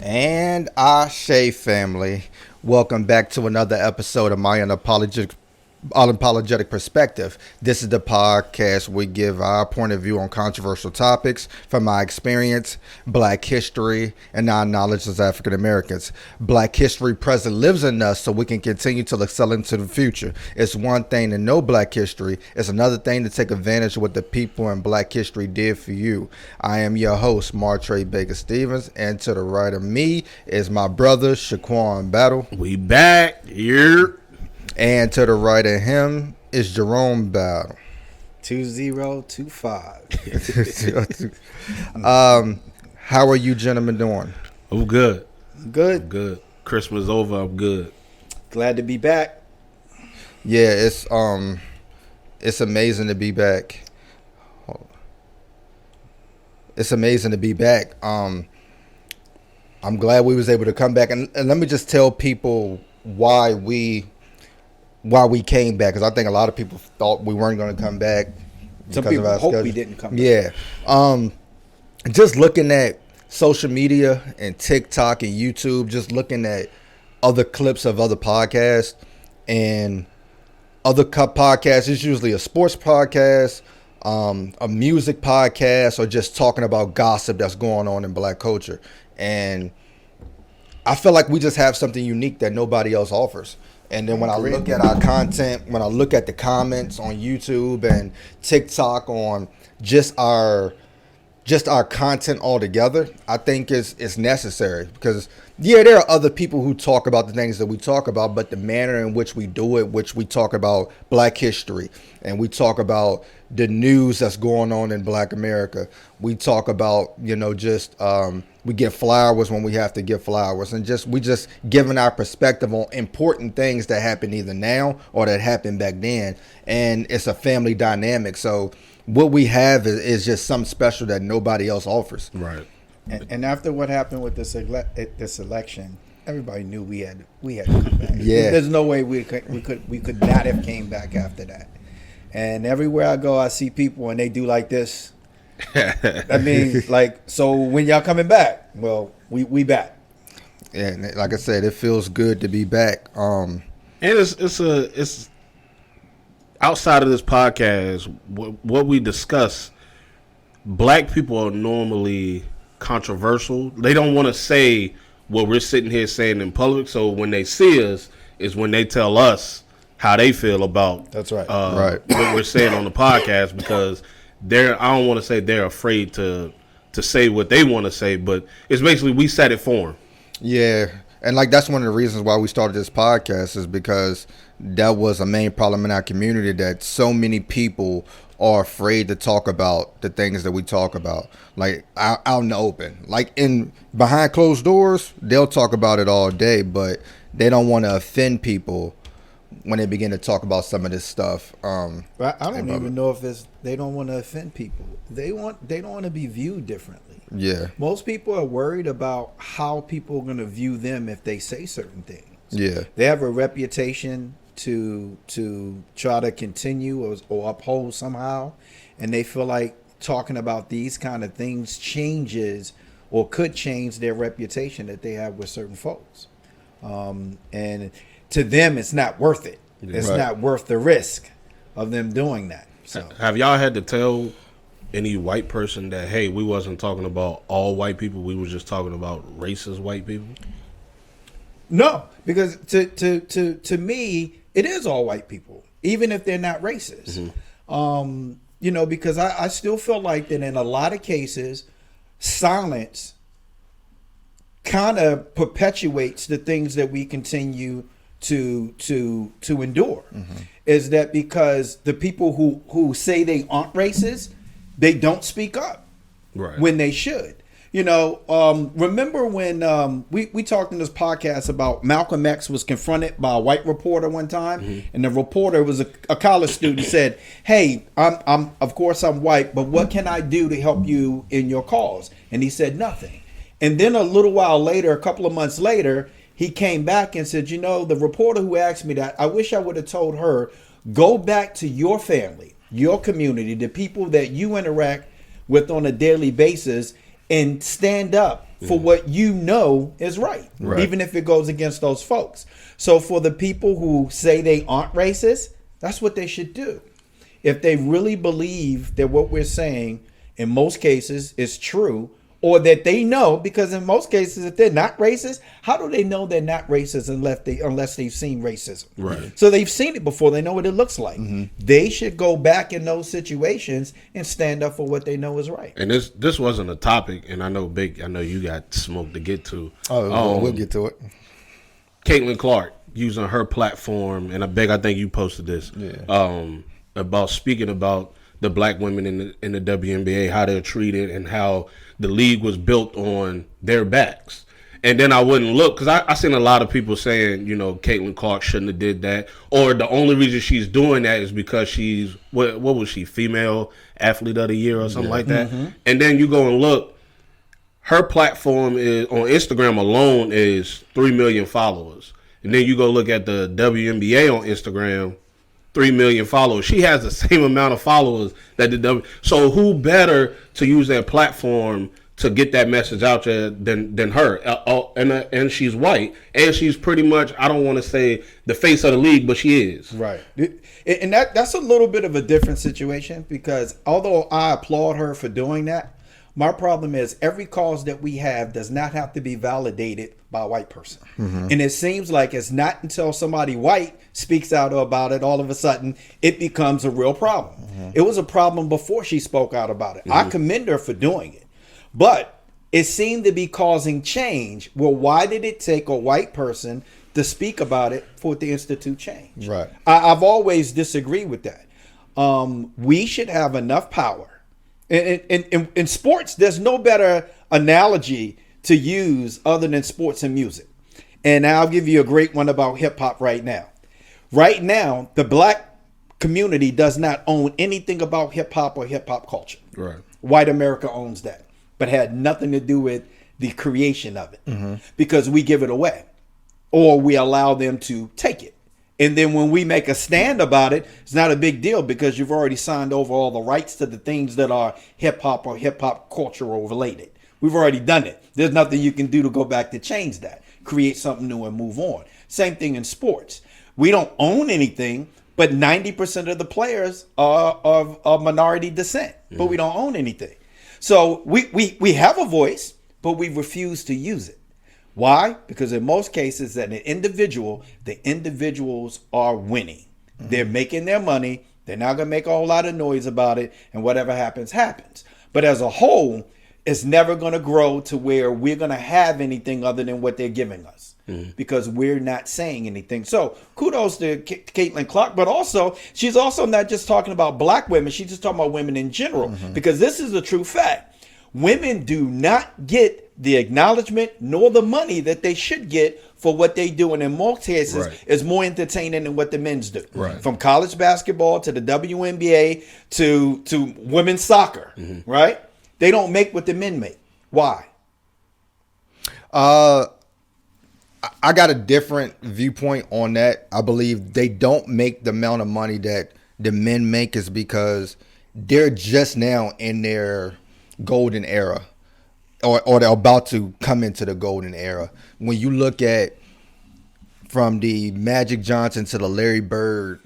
And Ashe family, welcome back to another episode of my Unapologetic Perspective. This is the podcast we give our point of view on controversial topics from my experience, Black history, and our knowledge as African Americans. Black history present lives in us so we can continue to excel into the future. It's one thing to know Black history. It's another thing to take advantage of what the people in Black history did for you. I am your host, Martre Baker Stevens, and to the right of me is my brother, Shaquan Battle. We back here. And to the right of him is Jerome Battle. 2025. How are you gentlemen doing? I'm good. Good. I'm good. Christmas over. I'm good. Glad to be back. Yeah, it's amazing to be back. It's amazing to be back. I'm glad we was able to come back, and let me just tell people why we came back, because I think a lot of people thought we weren't going to come back. Some people hope we didn't come back. Yeah. Just looking at social media and TikTok and YouTube, just looking at other clips of other podcasts, and other podcasts, it's usually a sports podcast, a music podcast, or just talking about gossip that's going on in Black culture. And I feel like we just have something unique that nobody else offers. And then when I look at our content, when I look at the comments on YouTube and TikTok on just our content altogether, I think it's necessary, because there are other people who talk about the things that we talk about, but the manner in which we do it, which we talk about Black history, and we talk about the news that's going on in Black America. We talk about, we get flowers when we have to get flowers, and we just giving our perspective on important things that happen either now or that happened back then. And it's a family dynamic. So what we have is just something special that nobody else offers. Right. And after what happened with this election, everybody knew we had to come back. Yeah. There's no way we could not have came back after that. And everywhere I go, I see people and they do like this. I mean, so when y'all coming back? Well, we back. Yeah, and like I said, it feels good to be back. And it's outside of this podcast, what we discuss. Black people are normally controversial. They don't want to say what we're sitting here saying in public. So when they see us, is when they tell us how they feel about That's right. Right. what we're saying on the podcast, because I don't want to say they're afraid to say what they want to say, but it's basically we said it for them. Yeah, and that's one of the reasons why we started this podcast, is because that was a main problem in our community, that so many people are afraid to talk about the things that we talk about, out in the open. In behind closed doors, they'll talk about it all day, but they don't want to offend people when they begin to talk about some of this stuff. But I don't even know if they don't want to offend people. They don't want to be viewed differently. Yeah. Most people are worried about how people are going to view them if they say certain things. Yeah. They have a reputation to try to continue or uphold somehow, and they feel like talking about these kind of things changes or could change their reputation that they have with certain folks. And to them, it's not worth it. It's not worth the risk of them doing that. So, have y'all had to tell any white person that, hey, we wasn't talking about all white people, we was just talking about racist white people? no, because to me, it is all white people, even if they're not racist. Mm-hmm. Because I still feel like that in a lot of cases, silence kind of perpetuates the things that we continue to endure. Mm-hmm. Is that because the people who say they aren't racist, they don't speak up when they should. Remember when we talked in this podcast about Malcolm X was confronted by a white reporter one time, mm-hmm. and the reporter was a college student, said, "Hey, I'm of course I'm white, but what can I do to help you in your cause?" And he said nothing. And then a little while later, a couple of months later, he came back and said, the reporter who asked me that, I wish I would have told her, go back to your family, your community, the people that you interact with on a daily basis, and stand up for what you know is right, even if it goes against those folks. So for the people who say they aren't racist, that's what they should do. If they really believe that what we're saying in most cases is true, or that they know, because in most cases, if they're not racist, how do they know they're not racist unless they've seen racism? Right. So they've seen it before. They know what it looks like. They should go back in those situations and stand up for what they know is right. And this wasn't a topic, and I know you got smoke to get to. Oh, we'll get to it. Caitlin Clark using her platform, and I think you posted this, about speaking about the black women in the WNBA, how they're treated, and how the league was built on their backs. And then I wouldn't look, because I seen a lot of people saying, Caitlin Clark shouldn't have did that, or the only reason she's doing that is because she's what was she, female athlete of the year or something like that. And then you go and look, her platform is on Instagram alone is 3 million followers, and then you go look at the WNBA on Instagram, 3 million followers. She has the same amount of followers that so who better to use that platform to get that message out there than her? And she's white, and she's pretty much, I don't want to say the face of the league, but she is. Right. And that's a little bit of a different situation, because although I applaud her for doing that, my problem is every cause that we have does not have to be validated by a white person. And it seems like it's not until somebody white speaks out about it, all of a sudden it becomes a real problem. It was a problem before she spoke out about it. I commend her for doing it. But it seemed to be causing change. Well, why did it take a white person to speak about it for it to institute change? Right. I've always disagreed with that. We should have enough power. In sports, there's no better analogy to use other than sports and music. And I'll give you a great one about hip hop right now. Right now, the black community does not own anything about hip hop or hip hop culture. Right. White America owns that, but had nothing to do with the creation of it, because we give it away or we allow them to take it. And then when we make a stand about it, it's not a big deal because you've already signed over all the rights to the things that are hip hop or hip hop cultural related. We've already done it. There's nothing you can do to go back to change that, create something new and move on. Same thing in sports. We don't own anything, but 90% of the players are of minority descent, but we don't own anything. So we have a voice, but we refuse to use it. Why? Because in most cases, the individuals are winning. They're making their money. They're not going to make a whole lot of noise about it, and whatever happens, happens. But as a whole, it's never going to grow to where we're going to have anything other than what they're giving us, because we're not saying anything. So kudos to Caitlin Clark, but also she's also not just talking about black women. She's just talking about women in general, because this is a true fact. Women do not get the acknowledgement nor the money that they should get for what they do, and in most cases is more entertaining than what the men's do. Right. From college basketball to the WNBA to women's soccer, right? They don't make what the men make. Why? I got a different viewpoint on that. I believe they don't make the amount of money that the men make is because they're just now in their golden era, or they're about to come into the golden era. When you look at from the Magic Johnson to the Larry Bird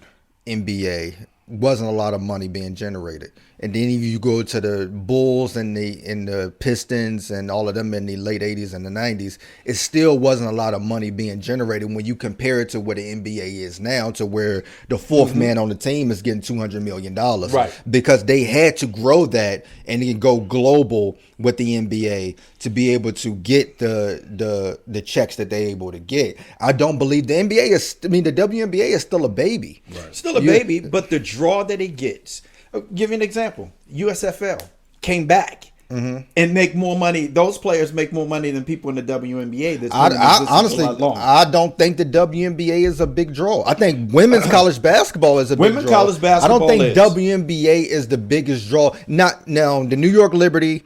NBA, wasn't a lot of money being generated. And then if you go to the Bulls and the Pistons and all of them in the late 80s and the 90s, it still wasn't a lot of money being generated when you compare it to what the NBA is now, to where the fourth man on the team is getting $200 million. Right. Because they had to grow that and then go global with the NBA to be able to get the checks that they're able to get. I don't believe the WNBA is still a baby. Right. Still a baby, but the draw that it gets. I'll give you an example. USFL came back and make more money. Those players make more money than people in the WNBA. Honestly, I don't think the WNBA is a big draw. I think women's college basketball is a big draw. Women's college basketball I don't think WNBA is the biggest draw. Not now. The New York Liberty,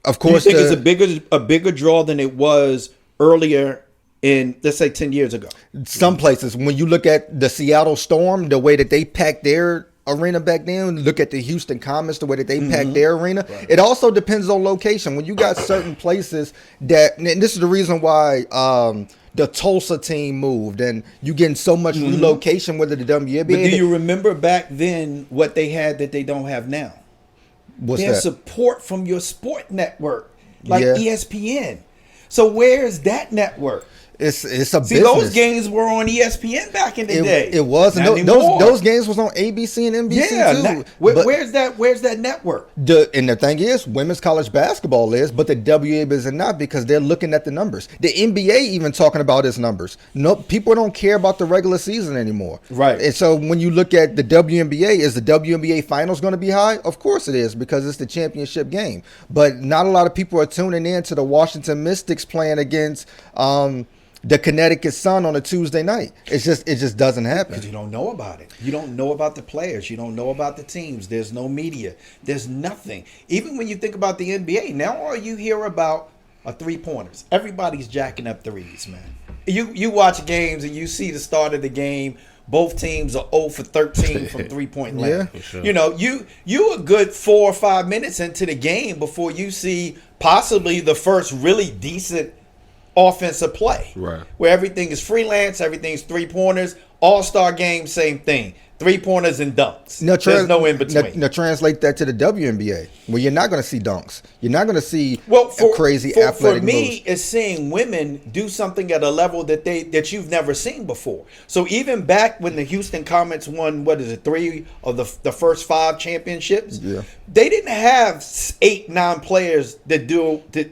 of course. Do you think it's a bigger draw than it was earlier in, let's say, 10 years ago? Some places, when you look at the Seattle Storm, the way that they packed their arena back then, look at the Houston Comets, the way that they packed their arena. Right. It also depends on location. When you got certain places that, and this is the reason why the Tulsa team moved, and you getting so much relocation with the WNBA. But do you remember back then what they had that they don't have now? What's they have that? Support from your sport network, like ESPN. So where's that network? It's a business. See, those games were on ESPN back in the day. It was, and those games was on ABC and NBC too. Where's that network? And the thing is, women's college basketball is, but the WNBA is not, because they're looking at the numbers. The NBA even talking about its numbers. No, people don't care about the regular season anymore. Right. And so when you look at the WNBA, is the WNBA finals going to be high? Of course it is, because it's the championship game. But not a lot of people are tuning in to the Washington Mystics playing against the Connecticut Sun on a Tuesday night. It just doesn't happen. Because you don't know about it. You don't know about the players. You don't know about the teams. There's no media. There's nothing. Even when you think about the NBA, now all you hear about are 3-pointers. Everybody's jacking up threes, man. You watch games and you see the start of the game. Both teams are 0 for 13 from 3-point land. Yeah, for sure. You know, you a good 4 or 5 minutes into the game before you see possibly the first really decent offensive play, right? Where everything is freelance, everything's 3-pointers, all-star game, same thing. 3-pointers and dunks. There's no in between. Now translate that to the WNBA, where you're not going to see dunks. You're not going to see crazy athletic moves. For me, it's seeing women do something at a level that you've never seen before. So even back when the Houston Comets won, 3 of the first 5 championships, they didn't have 8, 9 players that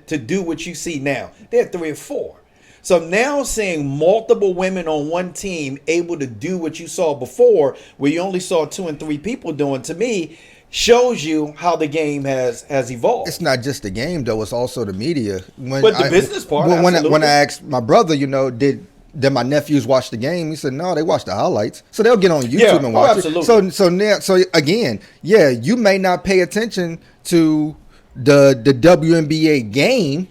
to do what you see now. They had 3 or 4. So now seeing multiple women on one team able to do what you saw before, where you only saw 2 and 3 people doing, to me, shows you how the game has evolved. It's not just the game, though. It's also the media. But the business part, when I asked my brother, did my nephews watch the game? He said, no, they watch the highlights. So they'll get on YouTube and watch it. So again, you may not pay attention to the WNBA game,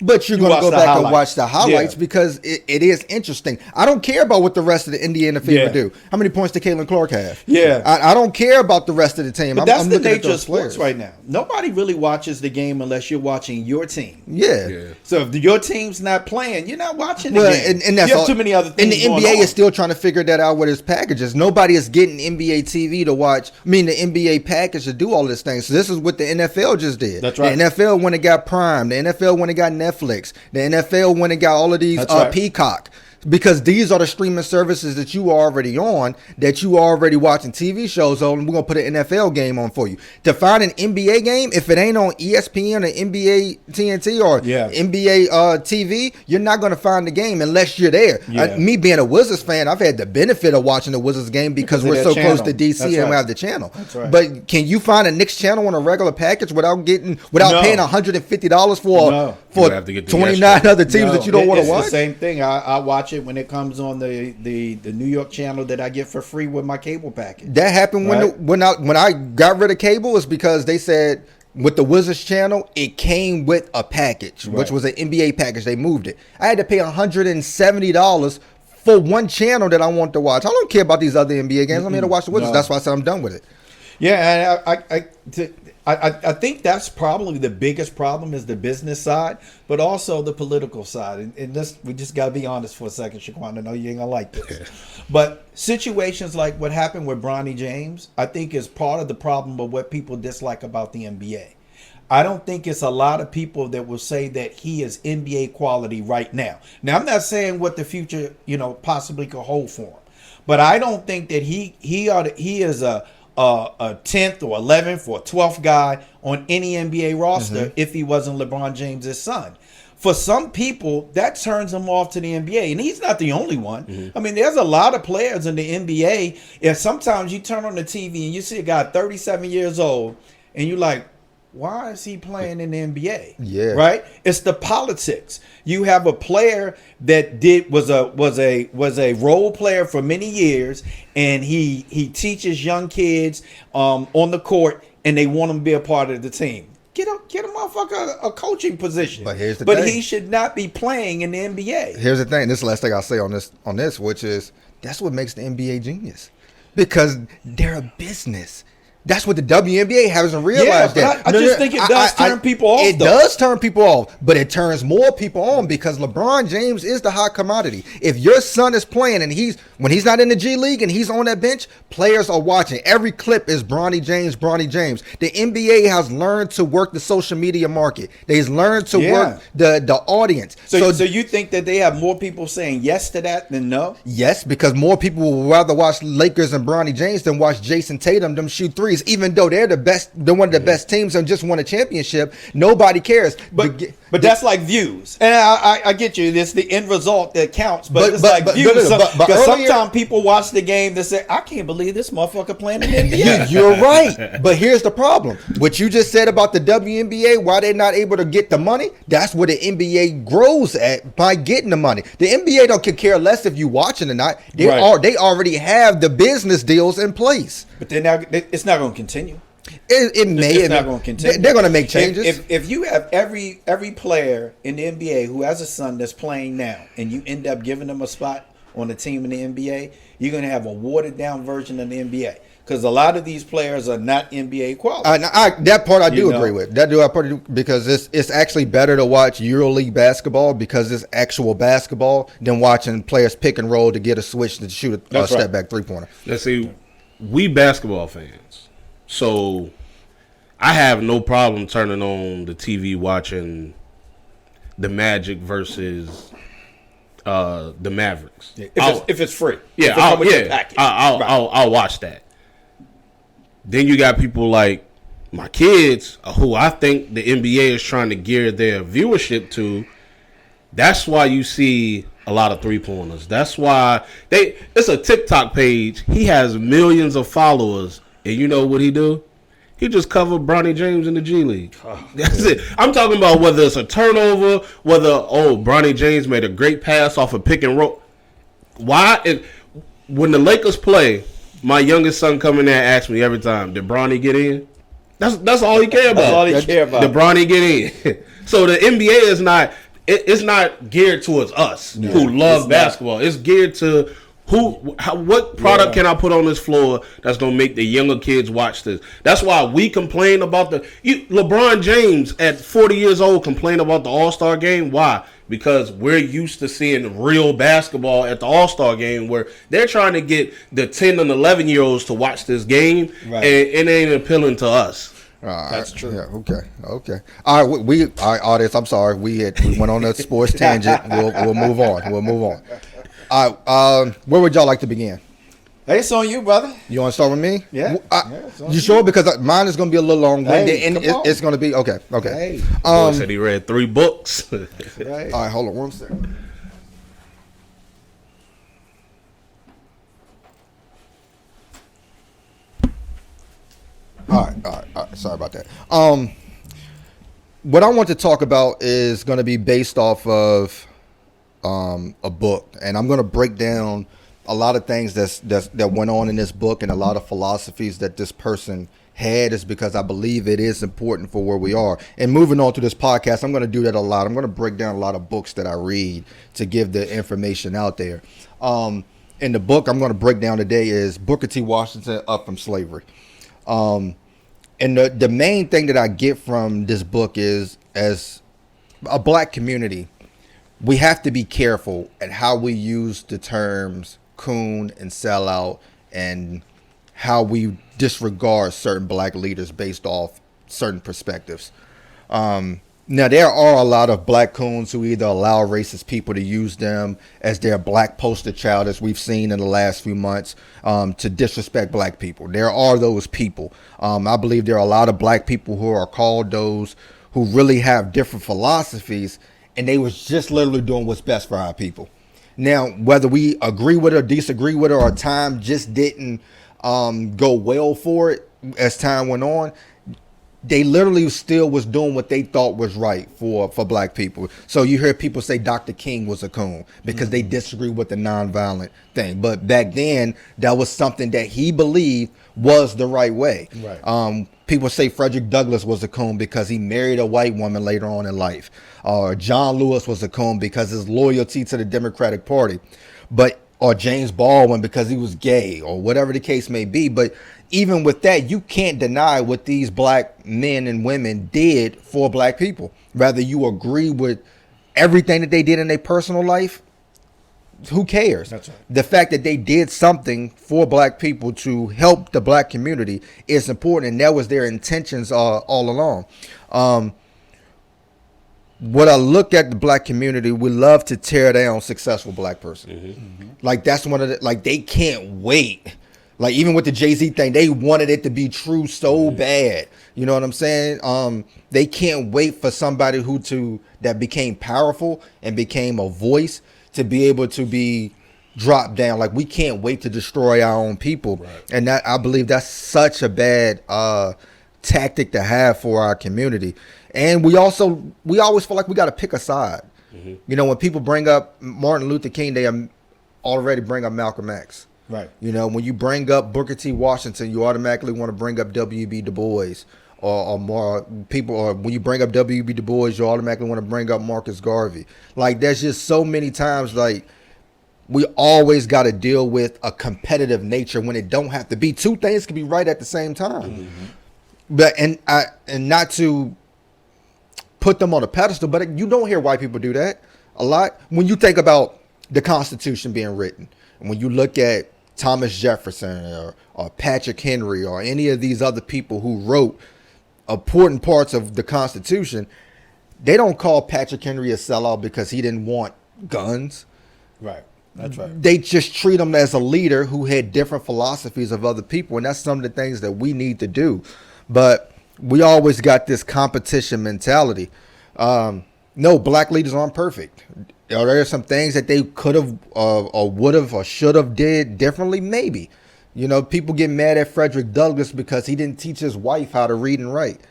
but you're going to go back and watch the highlights because it is interesting. I don't care about what the rest of the Indiana Fever do. How many points did Caitlin Clark have? Yeah. I don't care about the rest of the team. But that's the nature of sports right now. Nobody really watches the game unless you're watching your team. Yeah. So if your team's not playing, you're not watching the game. And that's you have too many other things. And the NBA is still trying to figure that out with its packages. Nobody is getting NBA TV to watch. The NBA package to do all this thing. So this is what the NFL just did. That's right. The NFL when it got Prime. The NFL when it got Netflix. The NFL when it got all of these Peacock. Because these are the streaming services that you are already on, that you are already watching TV shows on, and we're going to put an NFL game on for you. To find an NBA game, if it ain't on ESPN or NBA TNT or NBA TV, you're not going to find the game unless you're there. Me being a Wizards fan, I've had the benefit of watching the Wizards game because we're so close to DC and we have the channel. That's right. But can you find a Knicks channel on a regular package without paying $150 for 29 other teams that you don't want to watch? It's the same thing. I watch it when it comes on the New York channel that I get for free with my cable package. That happened when I got rid of cable is because they said with the Wizards channel it came with a package, which was an NBA package. They moved it. I had to pay $170 for one channel that I want to watch. I don't care about these other NBA games. I'm here to watch the Wizards. That's why I said I'm done with it. Yeah, and I think that's probably the biggest problem is the business side, but also the political side. And this, we just got to be honest for a second, Shaquan. I know you ain't going to like this. But situations like what happened with Bronny James, I think is part of the problem of what people dislike about the NBA. I don't think it's a lot of people that will say that he is NBA quality right now. Now, I'm not saying what the future, possibly could hold for him. But I don't think that he is a 10th or 11th or 12th guy on any NBA roster if he wasn't LeBron James's son. For some people, that turns him off to the NBA, and he's not the only one. I mean, there's a lot of players in the NBA, and sometimes you turn on the TV and you see a guy 37 years old, and you're like, why is he playing in the NBA? Yeah. Right? It's the politics. You have a player that was a role player for many years, and he teaches young kids on the court, and they want him to be a part of the team. Get a motherfucker a coaching position. But here's the thing. He should not be playing in the NBA. Here's the thing. This is the last thing I'll say on this, which is that's what makes the NBA genius. Because they're a business. That's what the WNBA hasn't realized. Yeah, but I just think it does turn people off. It does turn people off, but it turns more people on because LeBron James is the hot commodity. If your son is playing and when he's not in the G League and he's on that bench, players are watching. Every clip is Bronny James, Bronny James. The NBA has learned to work the social media market. They've learned to work the audience. So you think that they have more people saying yes to that than no? Yes, because more people will rather watch Lakers and Bronny James than watch Jason Tatum them shoot threes. Even though they're one of the best teams and just won a championship, nobody cares. But that's like views, and I get you. It's the end result that counts. But it's like views. Because sometimes people watch the game that say, "I can't believe this motherfucker playing in the NBA." You're right, but here's the problem: what you just said about the WNBA, why they're not able to get the money. That's where the NBA grows at, by getting the money. The NBA don't care less if you watching or not. They already have the business deals in place. But it's not going to continue. It may. It's not going to continue. They're going to make changes. If you have every player in the NBA who has a son that's playing now, and you end up giving them a spot on a team in the NBA, you're going to have a watered down version of the NBA. Because a lot of these players are not NBA qualified. That part I do agree with. Because it's actually better to watch EuroLeague basketball because it's actual basketball than watching players pick and roll to get a switch to shoot a step back 3-pointer. Let's see, we basketball fans, so I have no problem turning on the TV watching the Magic versus the Mavericks. If it's free. Yeah, I'll watch that. Then you got people like my kids, who I think the NBA is trying to gear their viewership to. That's why you see a lot of 3-pointers. That's why it's a TikTok page. He has millions of followers, and you know what he do? He just covered Bronny James in the G League. That's it. I'm talking about whether it's a turnover, whether Bronny James made a great pass off a pick and roll. When the Lakers play, my youngest son come in there and asks me every time, did Bronny get in? That's all he care about. That's all he care about. Did Bronny get in? So the NBA is not. It's not geared towards us who love basketball. It's geared to what product can I put on this floor that's gonna make the younger kids watch this. That's why we complain about LeBron James at 40 years old complain about the All-Star game. Why? Because we're used to seeing real basketball at the All-Star game where they're trying to get the 10 and 11-year-olds to watch this game, and it ain't appealing to us. That's true. Yeah. Okay. All right. All right, audience. I'm sorry. We went on a sports tangent. We'll move on. All right. Where would y'all like to begin? Hey, it's on you, brother. You want to start with me? Yeah. You sure? Because mine is going to be a little long-winded, and it's going to be okay. Hey. Boy said he read 3 books. Right. All right. Hold on one second. All right. Sorry about that. What I want to talk about is going to be based off of a book, and I'm going to break down a lot of things that went on in this book and a lot of philosophies that this person had, is because I believe it is important for where we are. And moving on to this podcast, I'm going to do that a lot. I'm going to break down a lot of books that I read to give the information out there. In the book I'm going to break down today is Booker T. Washington, Up from Slavery. And the main thing that I get from this book is, as a black community, we have to be careful at how we use the terms coon and sellout, and how we disregard certain black leaders based off certain perspectives. Now, there are a lot of black coons who either allow racist people to use them as their black poster child, as we've seen in the last few months, to disrespect black people. There are those people. I believe there are a lot of black people who are called those who really have different philosophies, and they was just literally doing what's best for our people. Now, whether we agree with it or disagree with it, or time just didn't go well for it as time went on, they literally still was doing what they thought was right for black people. So you hear people say Dr. King was a coon because they disagree with the nonviolent thing. But back then, that was something that he believed was the right way. Right. People say Frederick Douglass was a coon because he married a white woman later on in life. John Lewis was a coon because his loyalty to the Democratic Party. But or James Baldwin because he was gay, or whatever the case may be. But even with that, you can't deny what these black men and women did for black people. Whether you agree with everything that they did in their personal life, who cares? That's right. The fact that they did something for black people to help the black community is important, and that was their intentions all along. What I look at the black community, we love to tear down successful black person. Like that's one of the, like they can't wait. Like even with the Jay-Z thing, they wanted it to be true so bad. You know what I'm saying? They can't wait for somebody that became powerful and became a voice to be able to be dropped down. Like we can't wait to destroy our own people. Right. And that, I believe that's such a bad tactic to have for our community. And we always feel like we got to pick a side. You know, when people bring up Martin Luther King, they already bring up Malcolm X. Right. You know, when you bring up Booker T. Washington, you automatically want to bring up W.B. Du Bois or more people. Or when you bring up W.B. Du Bois, you automatically want to bring up Marcus Garvey. Like, there's just so many times, like, we always got to deal with a competitive nature when it don't have to be. Two things can be right at the same time. But and not to put them on a pedestal, but you don't hear white people do that a lot. When you think about the Constitution being written, and when you look at Thomas Jefferson or Patrick Henry or any of these other people who wrote important parts of the Constitution, they don't call Patrick Henry a sellout because he didn't want guns. Right. That's right. They just treat him as a leader who had different philosophies of other people, and that's some of the things that we need to do. But we always got this competition mentality. No, black leaders aren't perfect. Are there some things that they could have or would have or should have did differently? Maybe. You know, people get mad at Frederick Douglass because he didn't teach his wife how to read and write.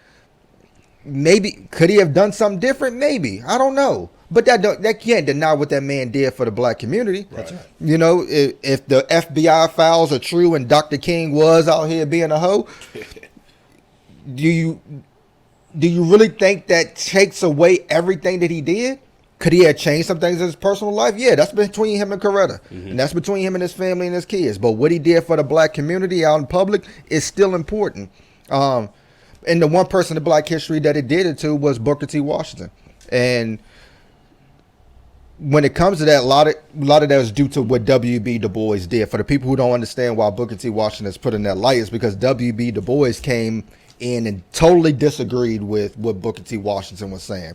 Maybe. Could he have done something different? Maybe. I don't know. But that can't deny what that man did for the black community. Right. You know, if the FBI files are true and Dr. King was out here being a hoe, do you really think that takes away everything that he did? Could he have changed some things in his personal life? Yeah, that's between him and Coretta. And that's between him and his family and his kids. But what he did for the black community out in public is still important. And the one person in black history that it did it to was Booker T. Washington. And when it comes to that, a lot of that is due to what W.B. Du Bois did. For the people who don't understand why Booker T. Washington is put in that light, is because W.B. Du Bois came in and totally disagreed with what Booker T. Washington was saying.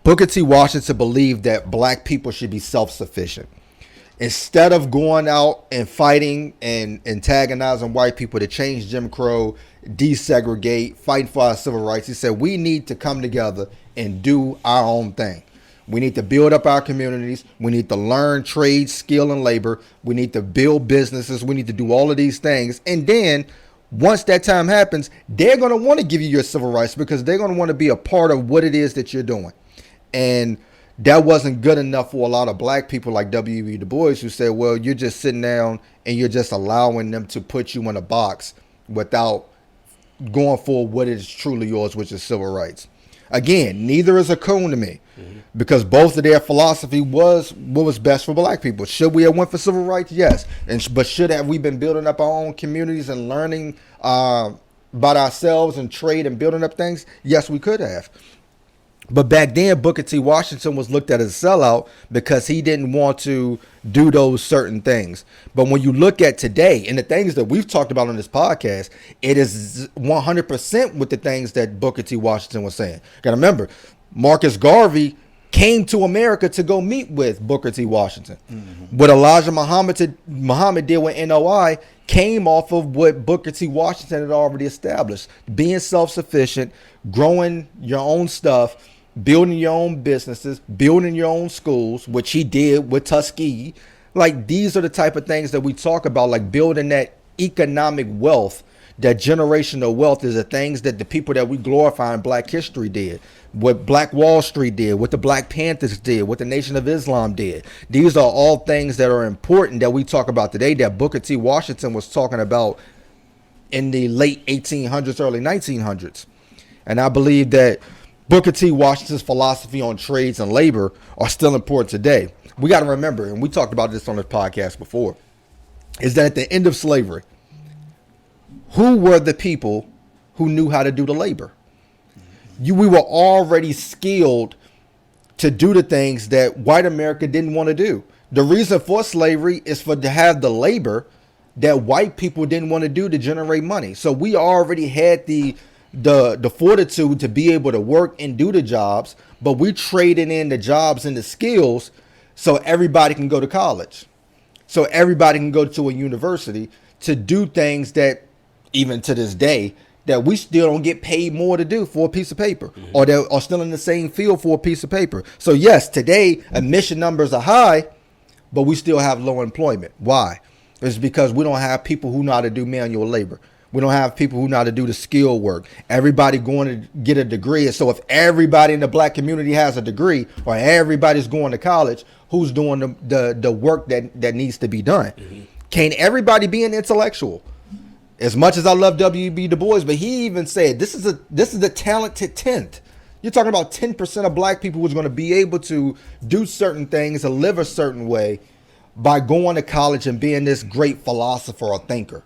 Booker T. Washington believed that black people should be self-sufficient. Instead of going out and fighting and antagonizing white people to change Jim Crow, desegregate, fight for our civil rights, he said we need to come together and do our own thing. We need to build up our communities. We need to learn trade, skill, and labor. We need to build businesses. We need to do all of these things. And then once that time happens, they're going to want to give you your civil rights because they're going to want to be a part of what it is that you're doing. And that wasn't good enough for a lot of black people like W.B. Du Bois, who said, well, you're just sitting down and you're just allowing them to put you in a box without going for what is truly yours, which is civil rights. Again, neither is a coon to me, because both of their philosophy was what was best for black people. Should we have went for civil rights? Yes. But should have we been building up our own communities and learning about ourselves and trade and building up things? Yes, we could have. But back then, Booker T. Washington was looked at as a sellout because he didn't want to do those certain things. But when you look at today and the things that we've talked about on this podcast, it is 100% with the things that Booker T. Washington was saying. Got to remember, Marcus Garvey came to America to go meet with Booker T. Washington. What Elijah Muhammad did with NOI came off of what Booker T. Washington had already established. Being self-sufficient, growing your own stuff, building your own businesses, building your own schools, which he did with Tuskegee. Like, these are the type of things that we talk about, like building that economic wealth, that generational wealth is the things that the people that we glorify in black history did. What Black Wall Street did, what the Black Panthers did, what the Nation of Islam did. These are all things that are important that we talk about today that Booker T. Washington was talking about in the late 1800s, early 1900s. And I believe that Booker T. Washington's philosophy on trades and labor are still important today. We got to remember, and we talked about this on this podcast before, is that at the end of slavery, who were the people who knew how to do the labor? We were already skilled to do the things that white America didn't want to do. The reason for slavery is to have the labor that white people didn't want to do to generate money. So we already had the fortitude to be able to work and do the jobs, but we traded in the jobs and the skills so everybody can go to college. So everybody can go to a university to do things that even to this day that we still don't get paid more to do for a piece of paper, or that are still in the same field for a piece of paper. So yes, today admission numbers are high, but we still have low employment. Why? It's because we don't have people who know how to do manual labor. We don't have people who know how to do the skill work. Everybody going to get a degree. And so if everybody in the black community has a degree, or everybody's going to college, who's doing the work that needs to be done? Can't everybody be an intellectual? As much as I love W.B. Du Bois, but he even said this is a talented tenth. You're talking about 10% of black people who's going to be able to do certain things and live a certain way by going to college and being this great philosopher or thinker,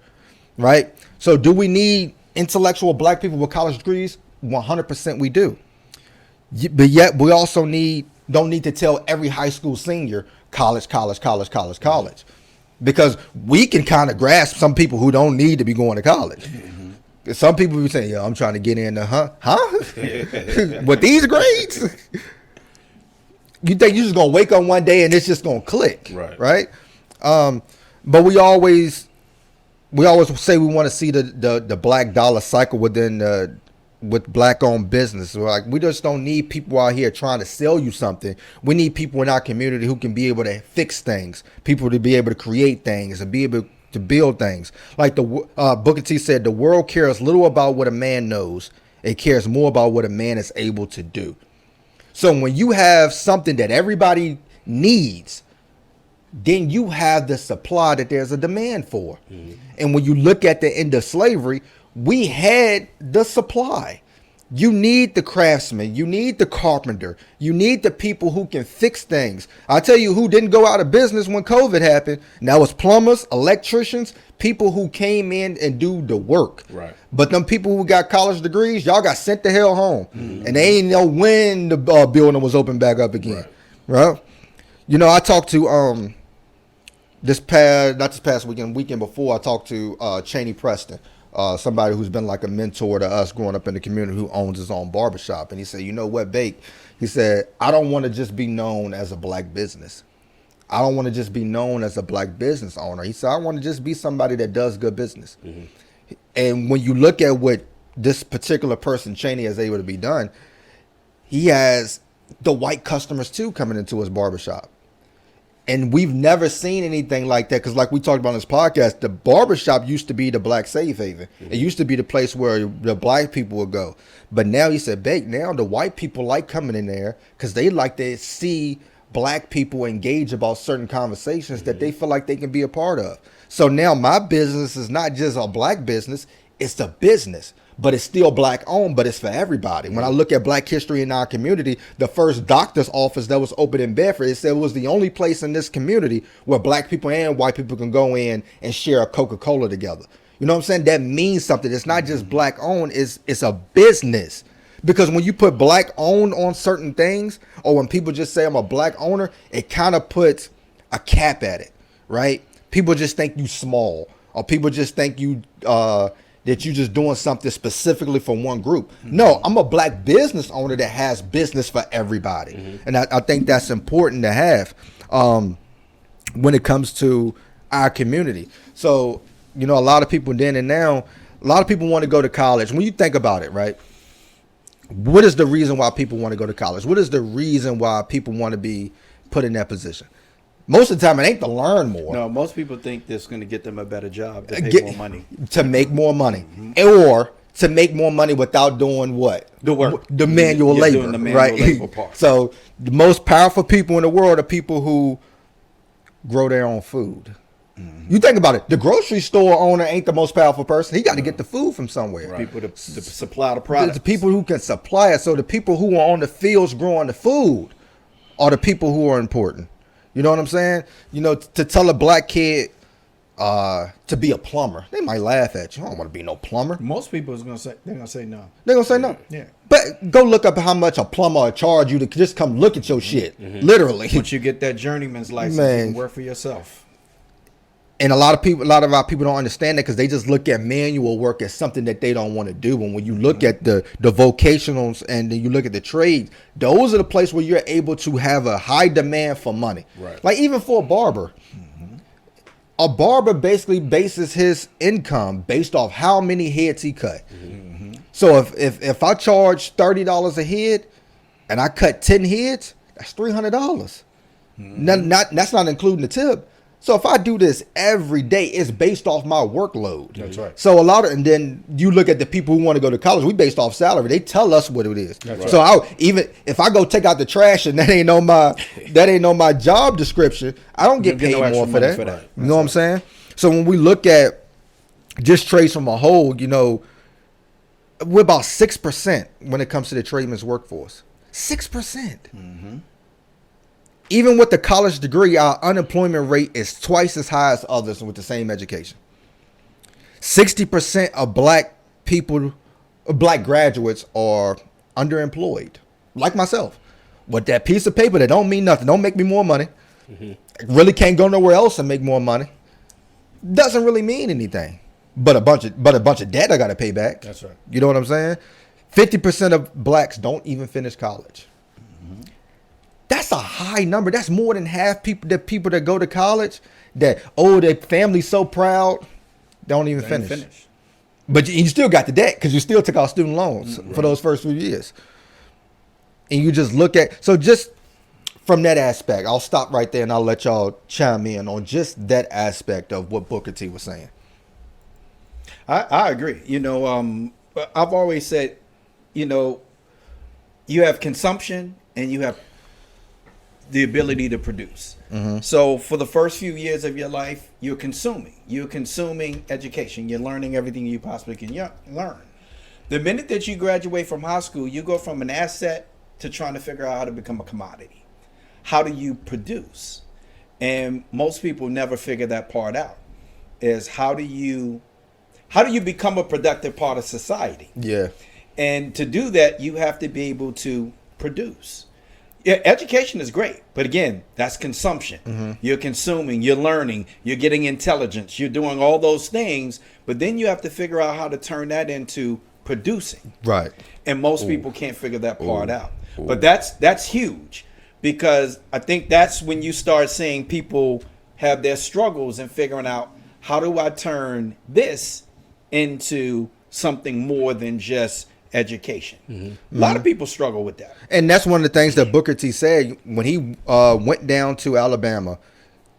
right? So do we need intellectual black people with college degrees? 100% we do. But yet we also don't need to tell every high school senior college. Because we can kind of grasp some people who don't need to be going to college. Some people be saying, I'm trying to get in the with these grades? You think you're just going to wake up one day and it's just going to click, right? But we always say we want to see the black dollar cycle with black-owned business. Like, we just don't need people out here trying to sell you something. We need people in our community who can be able to fix things, people to be able to create things and be able to build things. Like Booker T said, the world cares little about what a man knows. It cares more about what a man is able to do. So when you have something that everybody needs, then you have the supply that there's a demand for. And when you look at the end of slavery, we had the supply. You need the craftsman. You need the carpenter. You need the people who can fix things. I'll tell you who didn't go out of business when COVID happened. That was plumbers, electricians, people who came in and do the work. Right. But them people who got college degrees, y'all got sent the hell home. And they ain't know when the building was open back up again. Right? You know, I talked to not this past weekend before, I talked to Cheney Preston. Somebody who's been like a mentor to us growing up in the community, who owns his own barbershop. And he said, you know what, Bake? He said, I don't want to just be known as a black business. I don't want to just be known as a black business owner. He said, I want to just be somebody that does good business. And when you look at what this particular person, Cheney, is able to be done, he has the white customers too coming into his barbershop. And we've never seen anything like that, because like we talked about in this podcast, the barbershop used to be the black safe haven. It used to be the place where the black people would go. But now he said, Bake, now the white people like coming in there because they like to see black people engage about certain conversations that they feel like they can be a part of. So now my business is not just a black business, it's a business. But it's still black owned, but it's for everybody. When I look at black history in our community, the first doctor's office that was open in Bedford, it said it was the only place in this community where black people and white people can go in and share a Coca-Cola together. You know what I'm saying? That means something. It's not just black owned, it's a business. Because when you put black owned on certain things, or when people just say I'm a black owner, it kind of puts a cap at it, right? People just think you small, or people just think you that you're just doing something specifically for one group. No, I'm a black business owner that has business for everybody. And I think that's important to have when it comes to our community. So, you know, a lot of people then and now, a lot of people want to go to college. When you think about it, right? What is the reason why people want to go to college? What is the reason why people want to be put in that position? Most of the time, it ain't to learn more. No, most people think that's going to get them a better job, to pay more money. To make more money. Or to make more money without doing what? The work. The manual labor. Doing the manual labor part. So the most powerful people in the world are people who grow their own food. You think about it. The grocery store owner ain't the most powerful person. He got to get the food from somewhere. Right. People to supply the product. The people who can supply it. So the people who are on the fields growing the food are the people who are important. You know what I'm saying? You know, to tell a black kid to be a plumber, they might laugh at you. I don't want to be no plumber. Most people they're gonna say no. They're gonna say no. Yeah. But go look up how much a plumber will charge you to just come look at your shit. Literally. Once you get that journeyman's license, you can work for yourself. And a lot of our people don't understand that because they just look at manual work as something that they don't want to do. And when you look at the vocationals and then you look at the trades, those are the place where you're able to have a high demand for money. Right. Like even for a barber. A barber basically bases his income based off how many heads he cut. So if I charge $30 a head and I cut 10 heads, that's $300. That's not including the tip. So if I do this every day, it's based off my workload. That's right. So and then you look at the people who want to go to college, we based off salary. They tell us what it is. That's So even if I go take out the trash and that ain't on my job description, I don't get paid no extra more for money that. for that. You know what I'm saying? So when we look at just trades from a whole, you know, we're about 6% when it comes to the tradesman's workforce. 6%. Even with the college degree, our unemployment rate is twice as high as others with the same education. 60% of black graduates are underemployed, like myself. With that piece of paper that don't mean nothing, don't make me more money. Really can't go nowhere else and make more money. Doesn't really mean anything. But a bunch of debt I got to pay back. That's right. You know what I'm saying? 50% of blacks don't even finish college. That's a high number. That's more than half people that go to college that, their family's so proud, they don't even finish. But you still got the debt because you still took out student loans for those first few years. And you just look at, so just from that aspect, I'll stop right there and I'll let y'all chime in on just that aspect of what Booker T was saying. I agree. You know, I've always said, you know, you have consumption and you have the ability to produce. So for the first few years of your life, you're consuming education. You're learning everything you possibly can learn. The minute that you graduate from high school, you go from an asset to trying to figure out how to become a commodity. How do you produce? And most people never figure that part out. Is how do you become a productive part of society? Yeah. And to do that, you have to be able to produce. Yeah, education is great, but again, that's consumption. You're consuming, you're learning, you're getting intelligence, you're doing all those things, but then you have to figure out how to turn that into producing. Right. And most people can't figure that part out. But that's huge, because I think that's when you start seeing people have their struggles and figuring out, how do I turn this into something more than just education? A lot of people struggle with that. And that's one of the things that Booker T said when he went down to Alabama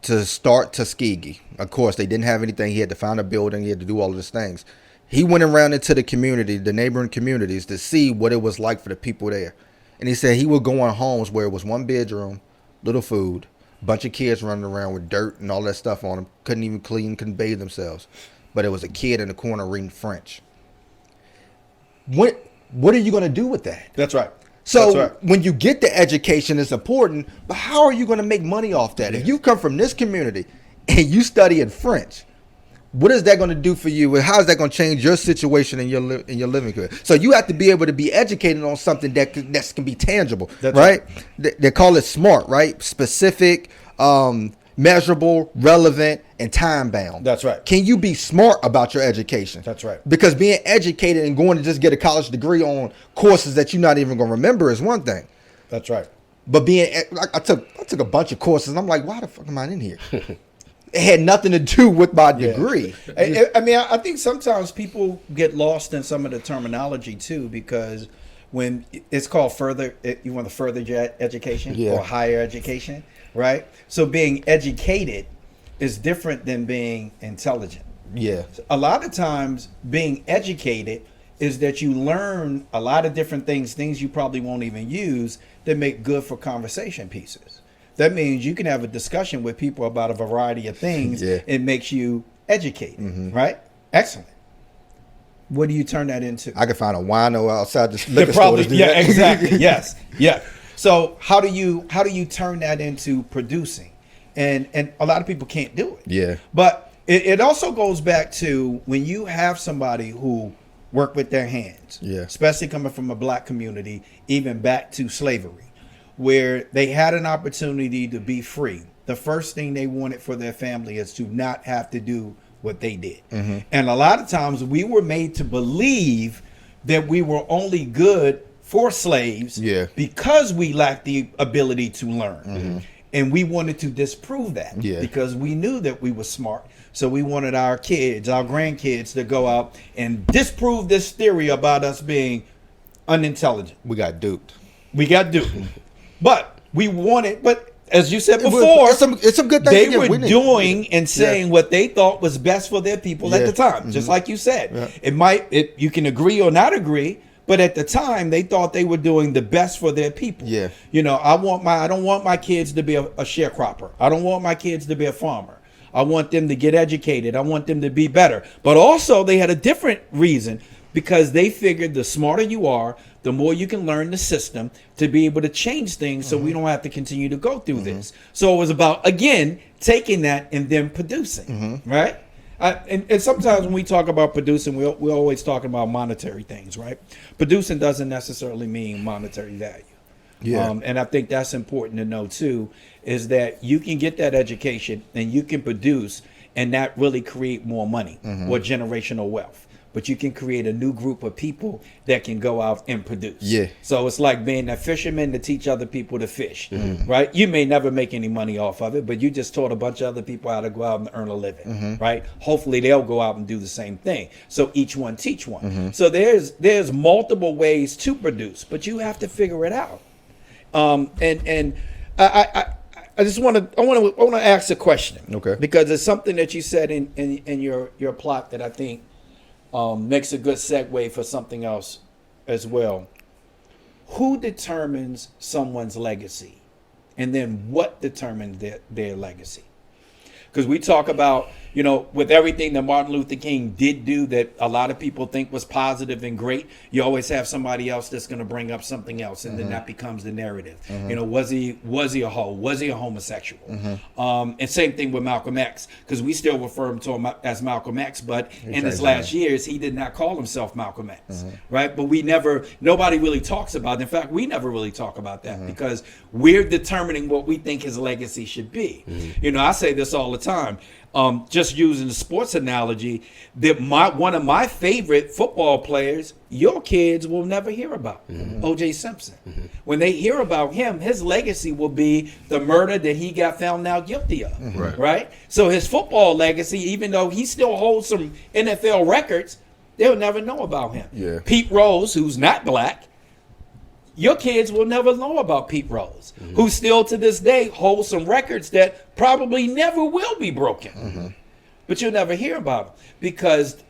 to start Tuskegee. Of course, they didn't have anything. He had to find a building. He had to do all of these things. He went around into the community, the neighboring communities, to see what it was like for the people there. And he said he would go in homes where it was one bedroom, little food, bunch of kids running around with dirt and all that stuff on them. Couldn't even clean, couldn't bathe themselves. But it was a kid in the corner reading French. What are you going to do with that? That's right. So when you get the education, it's important, but how are you going to make money off that? If you come from this community and you study in French, what is that going to do for you? And how is that going to change your situation in your living career? So you have to be able to be educated on something that can be tangible, right? They call it SMART, right? Specific, measurable, relevant, and time bound. That's right. Can you be smart about your education? That's right. Because being educated and going to just get a college degree on courses that you're not even going to remember is one thing. That's right. But I took a bunch of courses and I'm like, why the fuck am I in here? It had nothing to do with my degree. I mean, I think sometimes people get lost in some of the terminology too, because when it's called you want the further education or higher education, right? So being educated is different than being intelligent. Yeah. A lot of times being educated is that you learn a lot of different things you probably won't even use, that make good for conversation pieces. That means you can have a discussion with people about a variety of things. Yeah. It makes you educated, right? Excellent. What do you turn that into? I could find a wino outside the liquor store. Probably, to do yeah, that. exactly. Yes, yeah. So how do you turn that into producing? And a lot of people can't do it. Yeah. But it also goes back to when you have somebody who work with their hands, Yeah. especially coming from a black community, even back to slavery, where they had an opportunity to be free. The first thing they wanted for their family is to not have to do what they did. Mm-hmm. And a lot of times we were made to believe that we were only good for slaves Yeah. because we lacked the ability to learn. And we wanted to disprove that Yeah. because we knew that we were smart. So we wanted our kids, our grandkids to go out and disprove this theory about us being unintelligent. We got duped. We got duped. But we wanted, but as you said It was- before, it's some good things they to get were winning. doing and saying what they thought was best for their people at Yeah. the time. Just like you said, Yeah. you can agree or not agree, but at the time they thought they were doing the best for their people. Yeah. You know, I don't want my kids to be a sharecropper. I don't want my kids to be a farmer. I want them to get educated. I want them to be better. But also they had a different reason because they figured the smarter you are, the more you can learn the system to be able to change things so we don't have to continue to go through this. So it was about, again, taking that and then producing, right? And sometimes when we talk about producing, we're always talking about monetary things, right? Producing doesn't necessarily mean monetary value. Yeah. And I think that's important to know too, is that you can get that education and you can produce and not really create more money or generational wealth. But you can create a new group of people that can go out and produce. Yeah. So it's like being a fisherman to teach other people to fish, right? You may never make any money off of it, but you just taught a bunch of other people how to go out and earn a living, right? Hopefully they'll go out and do the same thing. So each one teach one. So there's multiple ways to produce, but you have to figure it out. And I just want to ask a question, Okay. Because it's something that you said in your plot that I think makes a good segue for something else as well. Who determines someone's legacy, and then what determines their legacy? Because we talk about, you know, with everything that Martin Luther King did do that a lot of people think was positive and great, you always have somebody else that's going to bring up something else, and then that becomes the narrative. You know, was he a hoe? Was he a homosexual? And same thing with Malcolm X, because we still refer to him as Malcolm X, but in his last years, he did not call himself Malcolm X, right? But nobody really talks about it. In fact, we never really talk about that because we're determining what we think his legacy should be. You know, I say this all the time. Just using the sports analogy, that one of my favorite football players, your kids will never hear about, O.J. Simpson. When they hear about him, his legacy will be the murder that he got found now guilty of, right? So his football legacy, even though he still holds some NFL records, they'll never know about him. Yeah. Pete Rose, who's not black, your kids will never know about Pete Rose, who still to this day holds some records that probably never will be broken. But you'll never hear about him because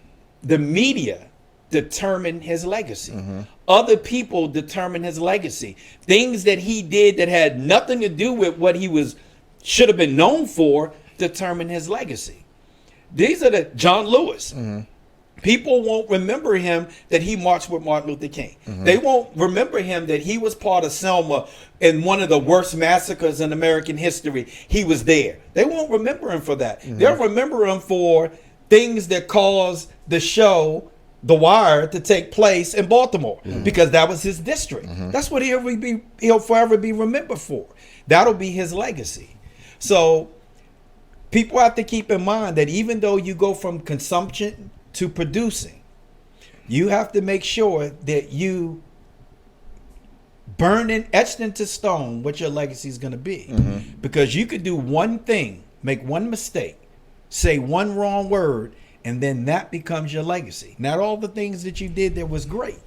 the media determine his legacy. Other people determine his legacy. Things that he did that had nothing to do with what he should have been known for determine his legacy. These are the John Lewis. People won't remember him that he marched with Martin Luther King. They won't remember him that he was part of Selma in one of the worst massacres in American history. He was there. They won't remember him for that. They'll remember him for things that caused the show The Wire to take place in Baltimore because that was his district. That's what he'll forever be remembered for. That'll be his legacy. So people have to keep in mind that even though you go from consumption to producing, you have to make sure that you burn and etched into stone what your legacy is going to be. Because you could do one thing, make one mistake, say one wrong word, and then that becomes your legacy. Not all the things that you did that was great.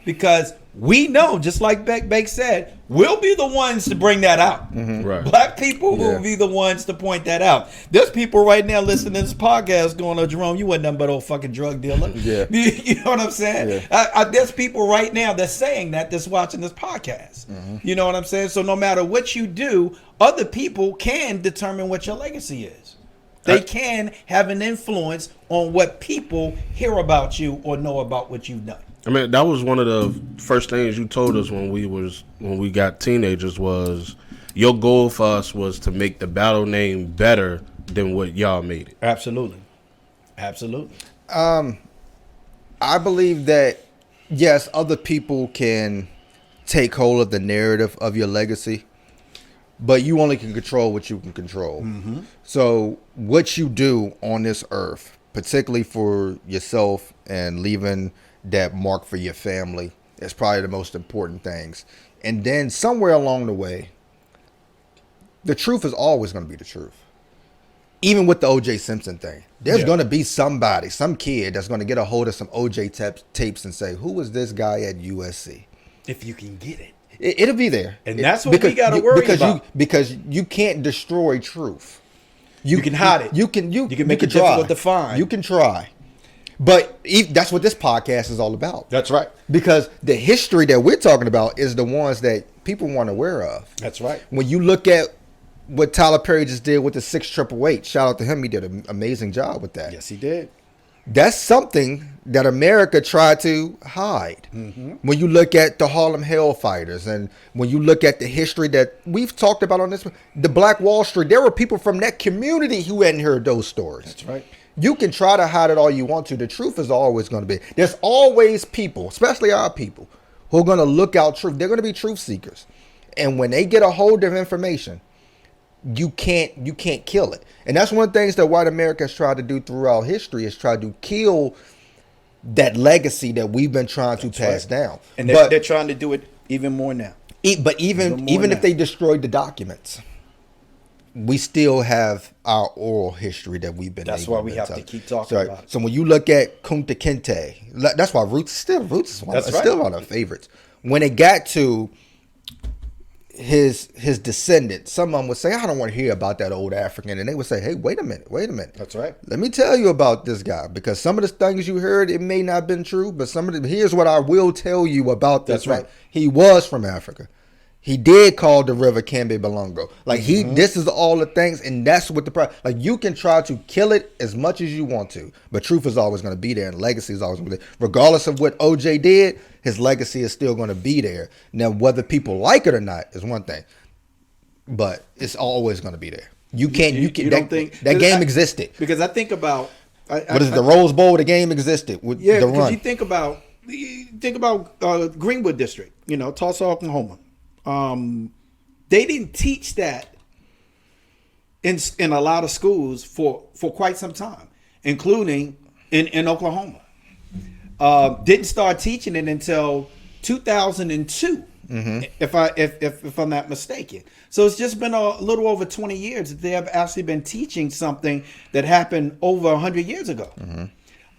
Because we know, just like Beck said, we'll be the ones to bring that out. Right. Black people will be the ones to point that out. There's people right now listening to this podcast going, "Oh, Jerome, you wasn't nothing but old fucking drug dealer." Yeah. You know what I'm saying? Yeah. There's people right now that's saying that's watching this podcast. You know what I'm saying? So no matter what you do, other people can determine what your legacy is. They can have an influence on what people hear about you or know about what you've done. I mean, that was one of the first things you told us when we got teenagers was your goal for us was to make the battle name better than what y'all made it. Absolutely. Absolutely. I believe that, yes, other people can take hold of the narrative of your legacy, but you only can control what you can control. Mm-hmm. So what you do on this earth, particularly for yourself and leaving that mark for your family, is probably the most important things. And then somewhere along the way, the truth is always going to be the truth. Even with the O.J. Simpson thing, there's going to be somebody, some kid that's going to get a hold of some O.J. tapes and say, who was this guy at USC? If you can get it. It'll be there. And that's what we got to worry about. Because you can't destroy truth. You can hide it. You can make it difficult to find. You can try. But that's what this podcast is all about. That's right. Because the history that we're talking about is the ones that people weren't aware of. That's right. When you look at what Tyler Perry just did with the 688, shout out to him. He did an amazing job with that. Yes, he did. That's something that America tried to hide. Mm-hmm. When you look at the Harlem Hellfighters and when you look at the history that we've talked about on this, the Black Wall Street, there were people from that community who hadn't heard those stories. That's right. You can try to hide it all you want to. The truth is always going to be. There's always people, especially our people, who are going to look out truth. They're going to be truth seekers. And when they get a hold of information, you can't kill it. And that's one of the things that white America has tried to do throughout history is try to kill that legacy that we've been trying to pass down. And they're trying to do it even more now. But even if they destroyed the documents, we still have our oral history that we've been. That's why we have to keep talking about it. So when you look at Kunta Kinte, that's why Roots is still one of our favorites. When it got to his descendants, some of them would say, I don't want to hear about that old African. And they would say, hey, wait a minute. That's right. Let me tell you about this guy, because some of the things you heard, it may not have been true, but here's what I will tell you about this. That's right. He was from Africa. He did call the river Cambe Balongo. Like this is all the things, and that's what like you can try to kill it as much as you want to, but truth is always going to be there, and legacy is always going to be there. Regardless of what OJ did, his legacy is still going to be there. Now, whether people like it or not is one thing, but it's always going to be there. You don't think that game existed? Because I think about the Rose Bowl? The game existed with the run. Because you think about Greenwood District, Tulsa, Oklahoma. They didn't teach that in a lot of schools for quite some time, including in Oklahoma. Didn't start teaching it until 2002, if I'm not mistaken. So it's just been a little over 20 years that they have actually been teaching something that happened over 100 years ago.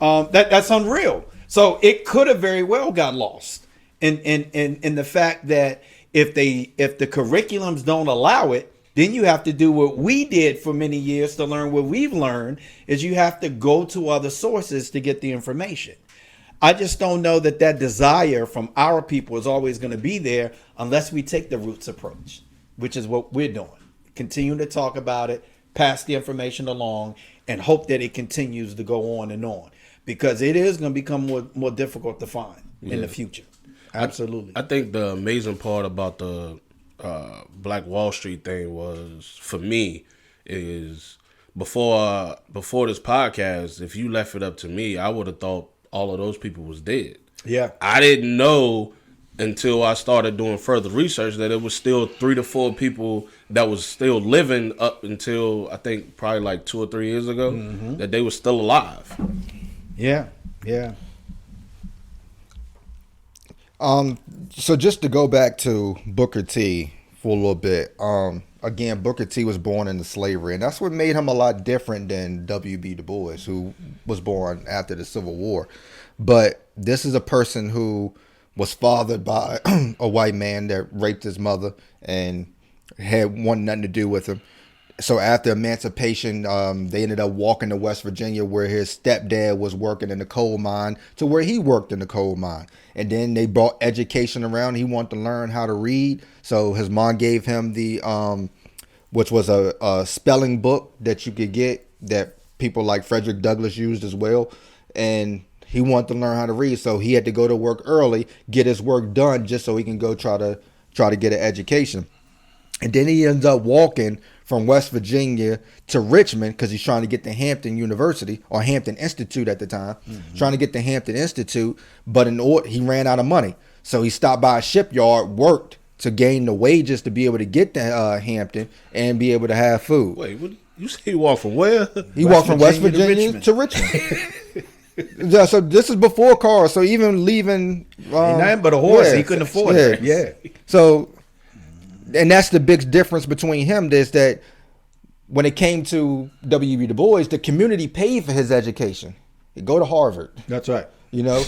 That's unreal. So it could have very well got lost in the fact that if the curriculums don't allow it, then you have to do what we did for many years to learn what we've learned, is you have to go to other sources to get the information. I just don't know that desire from our people is always going to be there unless we take the roots approach, which is what we're doing. Continue to talk about it, pass the information along, and hope that it continues to go on and on, because it is going to become more difficult to find in the future. Absolutely. I think the amazing part about the Black Wall Street thing was, for me, is before this podcast, if you left it up to me, I would have thought all of those people was dead. Yeah. I didn't know until I started doing further research that it was still 3 to 4 people that was still living up until I think probably like 2 or 3 years ago, that they were still alive. Yeah. So just to go back to Booker T for a little bit, again, Booker T was born into slavery, and that's what made him a lot different than W.B. Du Bois, who was born after the Civil War. But this is a person who was fathered by a white man that raped his mother and wanted nothing to do with him. So after emancipation, they ended up walking to West Virginia, where his stepdad was working in the coal mine, to where he worked in the coal mine. And then they brought education around. He wanted to learn how to read. So his mom gave him the which was a spelling book that you could get that people like Frederick Douglass used as well. And he wanted to learn how to read, so he had to go to work early, get his work done, just so he can go try to get an education. And then he ends up walking from West Virginia to Richmond because he's trying to get to Hampton University, or Hampton Institute at the time, trying to get to Hampton Institute, but he ran out of money. So he stopped by a shipyard, worked to gain the wages to be able to get to Hampton and be able to have food. Wait, what, you say he walked from where? He walked from West Virginia to Richmond. Yeah, so this is before cars. So even leaving, nothing but a horse, he couldn't afford it. Yeah. So, and that's the big difference between him. Is that when it came to W.B. Du Bois, the community paid for his education. He'd go to Harvard. That's right. You know,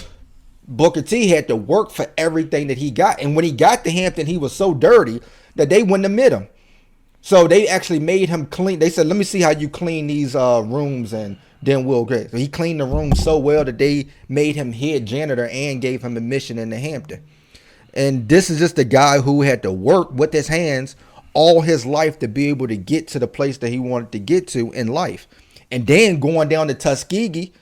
Booker T had to work for everything that he got, and when he got to Hampton, he was so dirty that they wouldn't admit him. So they actually made him clean. They said, "Let me see how you clean these rooms," and then we'll get. So he cleaned the room so well that they made him head janitor and gave him admission into Hampton. And this is just a guy who had to work with his hands all his life to be able to get to the place that he wanted to get to in life. And then going down to Tuskegee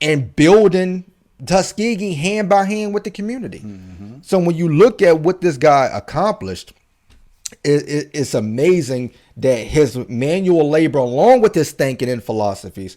and building Tuskegee hand by hand with the community. Mm-hmm. So when you look at what this guy accomplished, it's amazing that his manual labor, along with his thinking and philosophies,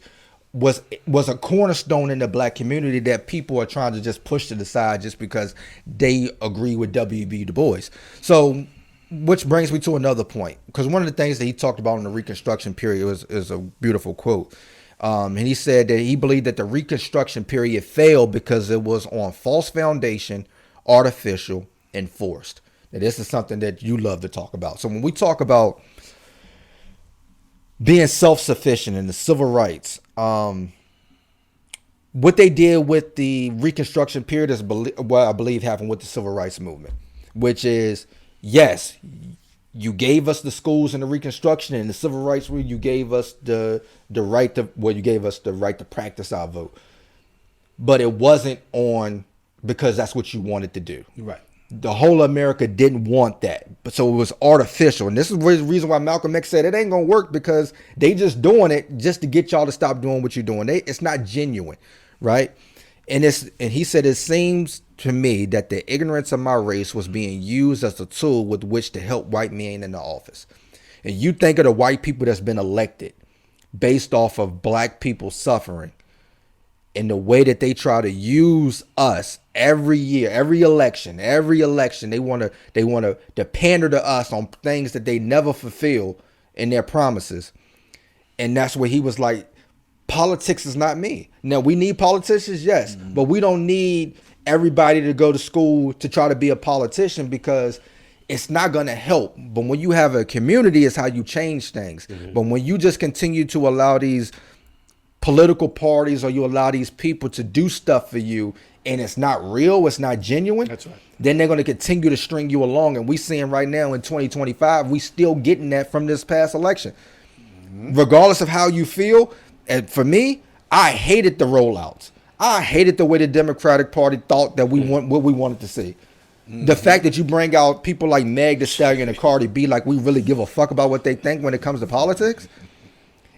was a cornerstone in the black community that people are trying to just push to the side just because they agree with W.B. Du Bois. So, which brings me to another point, because one of the things that he talked about in the Reconstruction period is a beautiful quote. And he said that he believed that the Reconstruction period failed because it was on false foundation, artificial, and forced. Now, this is something that you love to talk about. So when we talk about being self-sufficient and the civil rights, what they did with the Reconstruction period is what I believe happened with the civil rights movement, which is, yes, you gave us the schools in the Reconstruction and the civil rights movement. You gave us the right to, well, you gave us the right to practice our vote, but it wasn't on because that's what you wanted to do. Right. The whole America didn't want that, but so it was artificial. And this is the reason why Malcolm X said it ain't gonna work, because they just doing it just to get y'all to stop doing what you're doing. It's not genuine, right? And he said, it seems to me that the ignorance of my race was being used as a tool with which to help white men in the office. And you think of the white people that's been elected based off of black people suffering, and the way that they try to use us every year, every election, they want to pander to us on things that they never fulfill in their promises. And that's where he was like, politics is not me. Now, we need politicians, yes, but we don't need everybody to go to school to try to be a politician, because it's not going to help. But when you have a community, it's how you change things. Mm-hmm. But when you just continue to allow these political parties, or you allow these people to do stuff for you, and it's not real, it's not genuine, that's right, then they're going to continue to string you along. And we seeing right now in 2025, we still getting that from this past election. Mm-hmm. Regardless of how you feel, and for me, I hated the rollouts. I hated the way the Democratic Party thought that we want what we wanted to see. Mm-hmm. The fact that you bring out people like Meg Thee Stallion and Cardi B, like we really give a fuck about what they think when it comes to politics.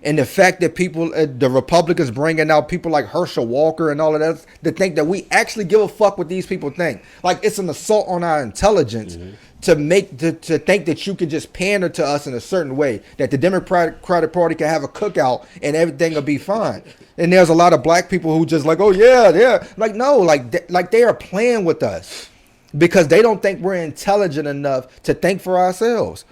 And the fact that people, the Republicans bringing out people like Herschel Walker and all of that, to think that we actually give a fuck what these people think. Like, it's an assault on our intelligence. Mm-hmm. to think that you can just pander to us in a certain way, that the Democratic Party can have a cookout and everything will be fine. And there's a lot of black people who just like, oh yeah, like, no, like they are playing with us because they don't think we're intelligent enough to think for ourselves.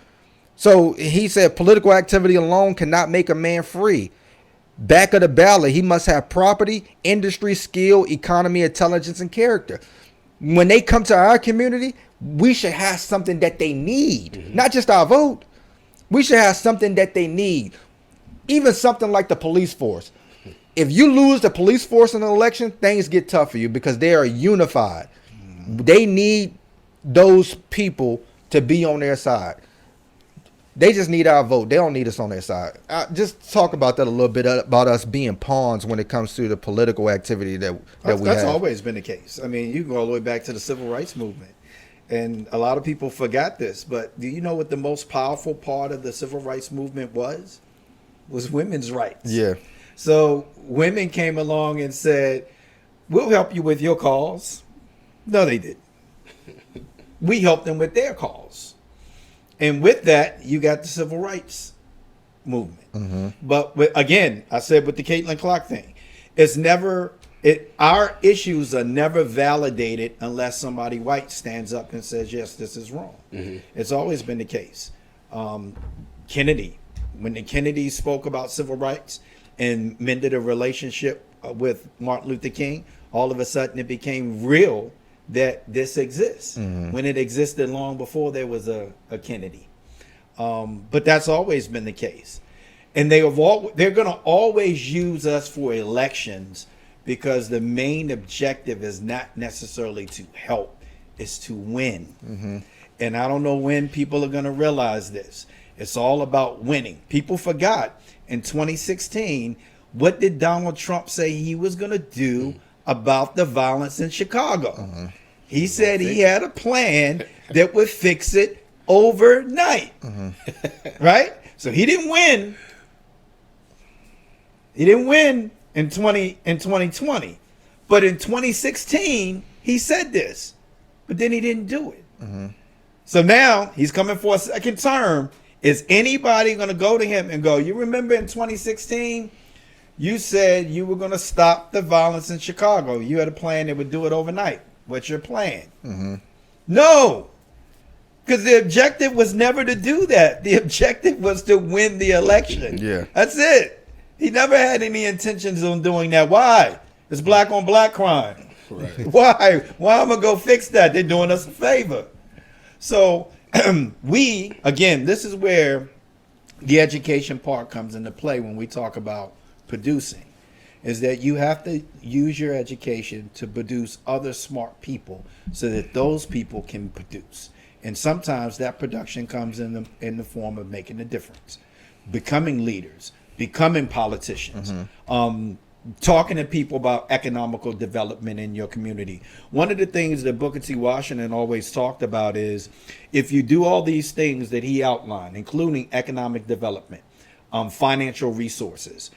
So he said political activity alone cannot make a man free. Back of the ballot, he must have property, industry, skill, economy, intelligence, and character. When they come to our community, we should have something that they need, mm-hmm. not just our vote. We should have something that they need. Even something like the police force. If you lose the police force in an election, things get tough for you because they are unified. Mm-hmm. They need those people to be on their side. They just need our vote. They don't need us on their side. Just talk about that a little bit, about us being pawns when it comes to the political activity that we have. That's always been the case. I mean, you can go all the way back to the civil rights movement. and a lot of people forgot this, but do you know what the most powerful part of the civil rights movement was? Was women's rights. Yeah. So women came along and said, we'll help you with your cause. No, they didn't. We helped them with their cause. And with that, you got the civil rights movement. But again, I said with the Caitlin Clark thing, it's never, our issues are never validated unless somebody white stands up and says, yes, this is wrong. It's always been the case. Kennedy, when the Kennedys spoke about civil rights and mended a relationship with Martin Luther King, all of a sudden it became real that this exists, when it existed long before there was a Kennedy. But that's always been the case. And they're going to always use us for elections because the main objective is not necessarily to help, it's to win. And I don't know when people are going to realize this. It's all about winning. People forgot in 2016, what did Donald Trump say he was going to do about the violence in Chicago? He said he had a plan that would fix it overnight. Right? So he didn't win. He didn't win in 2020. But in 2016, he said this. But then he didn't do it. So now he's coming for a second term. Is anybody going to go to him and go, you remember in 2016, you said you were going to stop the violence in Chicago. You had a plan that would do it overnight. What's your plan? No, because the objective was never to do that. The objective was to win the election. Yeah. That's it. He never had any intentions on doing that. Why? It's black on black crime. Right. Why am I going to go fix that? They're doing us a favor. So again, this is where the education part comes into play when we talk about producing, is that you have to use your education to produce other smart people so that those people can produce. And sometimes that production comes in the form of making a difference, becoming leaders, becoming politicians, talking to people about economical development in your community. One of the things that Booker T. Washington always talked about is if you do all these things that he outlined, including economic development, financial resources,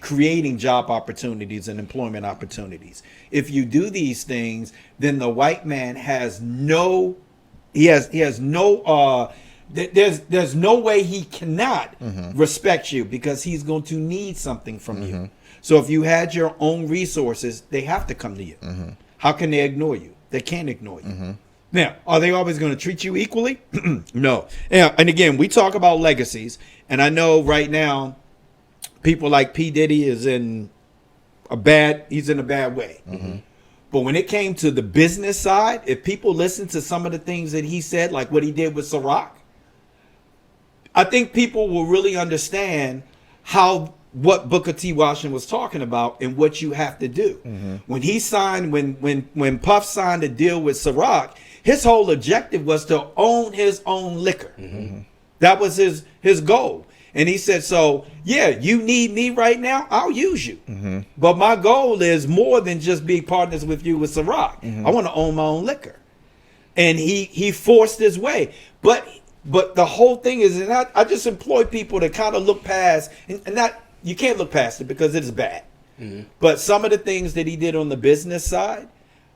creating job opportunities and employment opportunities. If you do these things, then the white man has no there's no way he cannot respect you because he's going to need something from you. So if you had your own resources, they have to come to you. How can they ignore you? They can't ignore you. Now, are they always going to treat you equally? No. And again, we talk about legacies, and I know right now people like P. Diddy is in a bad way. But when it came to the business side, if people listen to some of the things that he said, like what he did with Ciroc, I think people will really understand what Booker T. Washington was talking about and what you have to do. When he signed, when Puff signed a deal with Ciroc, his whole objective was to own his own liquor. That was his goal. And he said, so, yeah, you need me right now, I'll use you. But my goal is more than just be partners with you with Ciroc. I want to own my own liquor. And he forced his way. But the whole thing is, and I just employ people to kind of look past, and not, you can't look past it because it is bad. But some of the things that he did on the business side,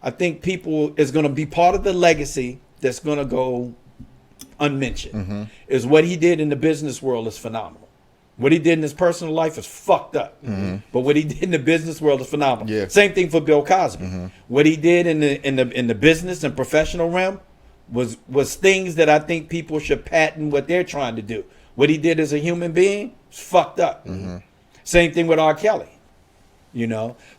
I think people is going to be part of the legacy that's going to go unmentioned. Is what he did in the business world is phenomenal. What he did in his personal life is fucked up. But what he did in the business world is phenomenal. Yeah. Same thing for Bill Cosby. What he did in the business and professional realm was things that I think people should patent what they're trying to do. What he did as a human being is fucked up. Same thing with R. Kelly.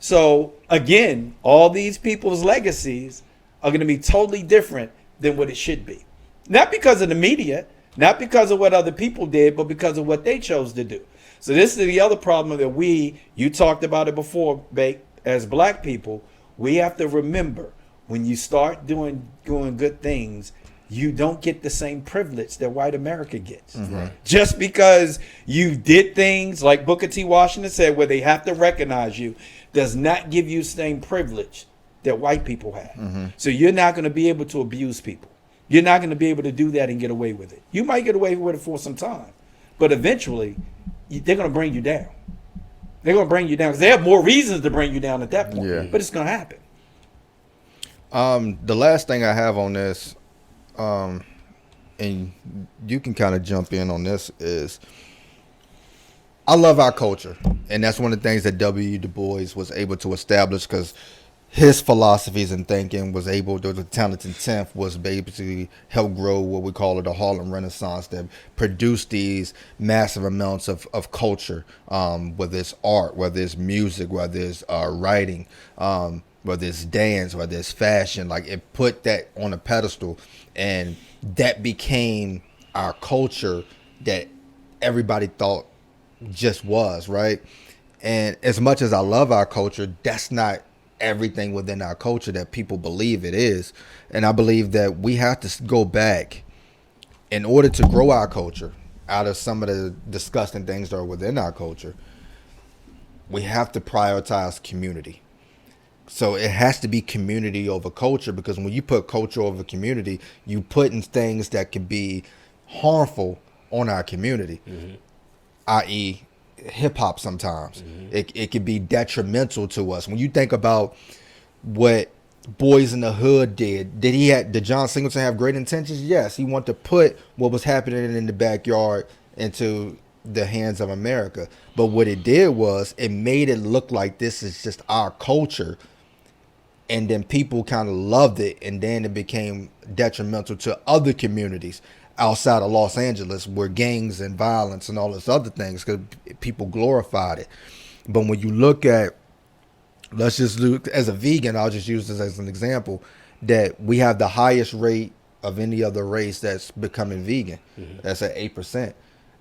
So again, all these people's legacies are going to be totally different than what it should be. Not because of the media, not because of what other people did, but because of what they chose to do. So this is the other problem that you talked about it before, Bake, as black people, we have to remember when you start doing good things, you don't get the same privilege that white America gets. Just because you did things like Booker T. Washington said, where they have to recognize you, does not give you the same privilege that white people have. So you're not going to be able to abuse people. You're not going to be able to do that and get away with it. You might get away with it for some time, but eventually they're going to bring you down. They're going to bring you down because they have more reasons to bring you down at that point. Yeah. But it's going to happen. The last thing I have on this, and you can kind of jump in on this, is I love our culture, and that's one of the things that W. Du Bois was able to establish, because his philosophies and thinking was able to, the talented tenth was basically help grow what we call it the Harlem Renaissance, that produced these massive amounts of culture, whether it's art, whether it's music, whether it's writing, whether it's dance, whether it's fashion. Like, it put that on a pedestal, and that became our culture that everybody thought just was, right? And as much as I love our culture, that's not everything within our culture that people believe it is. And I believe that we have to go back in order to grow our culture out of some of the disgusting things that are within our culture. We have to prioritize community. So it has to be community over culture, because when you put culture over community, you put in things that could be harmful on our community, i.e. hip hop sometimes. It could be detrimental to us. When you think about what Boys in the Hood did John Singleton have great intentions? Yes. He wanted to put what was happening in the backyard into the hands of America. But what it did was it made it look like this is just our culture. And then people kind of loved it, and then it became detrimental to other communities outside of Los Angeles, where gangs and violence and all this other things, because people glorified it. But when you look at, let's just look as a vegan, I'll just use this as an example, that we have the highest rate of any other race that's becoming vegan. That's at 8%.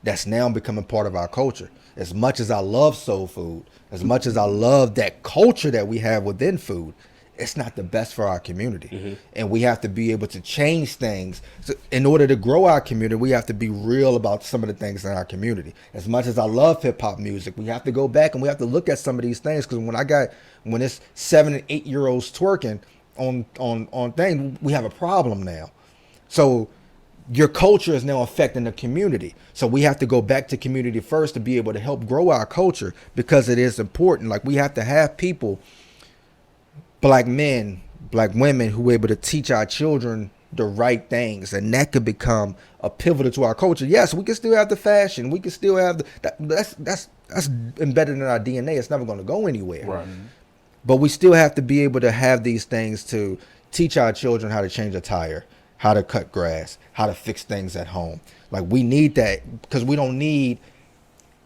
That's now becoming part of our culture. As much as I love soul food, as much as I love that culture that we have within food, it's not the best for our community. And we have to be able to change things. So in order to grow our community, we have to be real about some of the things in our community. As much as I love hip hop music, we have to go back and we have to look at some of these things, because when it's 7 and 8 year olds twerking on things, we have a problem now. So your culture is now affecting the community. So we have to go back to community first to be able to help grow our culture, because it is important. Like, we have to have people, black men, black women, who are able to teach our children the right things, and that could become a pivotal to our culture. Yes, we can still have the fashion, we can still have that's embedded in our DNA. It's never going to go anywhere. Right. But we still have to be able to have these things to teach our children how to change a tire, how to cut grass, how to fix things at home. Like, we need that, because we don't need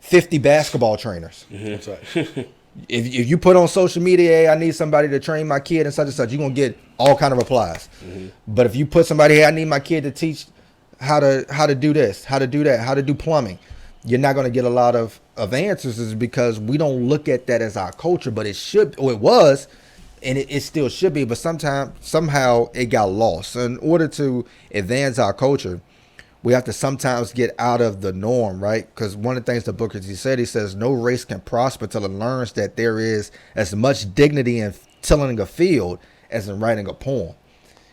50 basketball trainers. That's right. If you put on social media, hey, I need somebody to train my kid and such, you're going to get all kind of replies. But if you put somebody, hey, I need my kid to teach how to do this, how to do that, how to do plumbing, you're not going to get a lot of answers, is because we don't look at that as our culture. But it should, or it was, and it still should be, but somehow it got lost. So in order to advance our culture, we have to sometimes get out of the norm, right? Because one of the things the Booker T said, he says, no race can prosper till it learns that there is as much dignity in tilling a field as in writing a poem.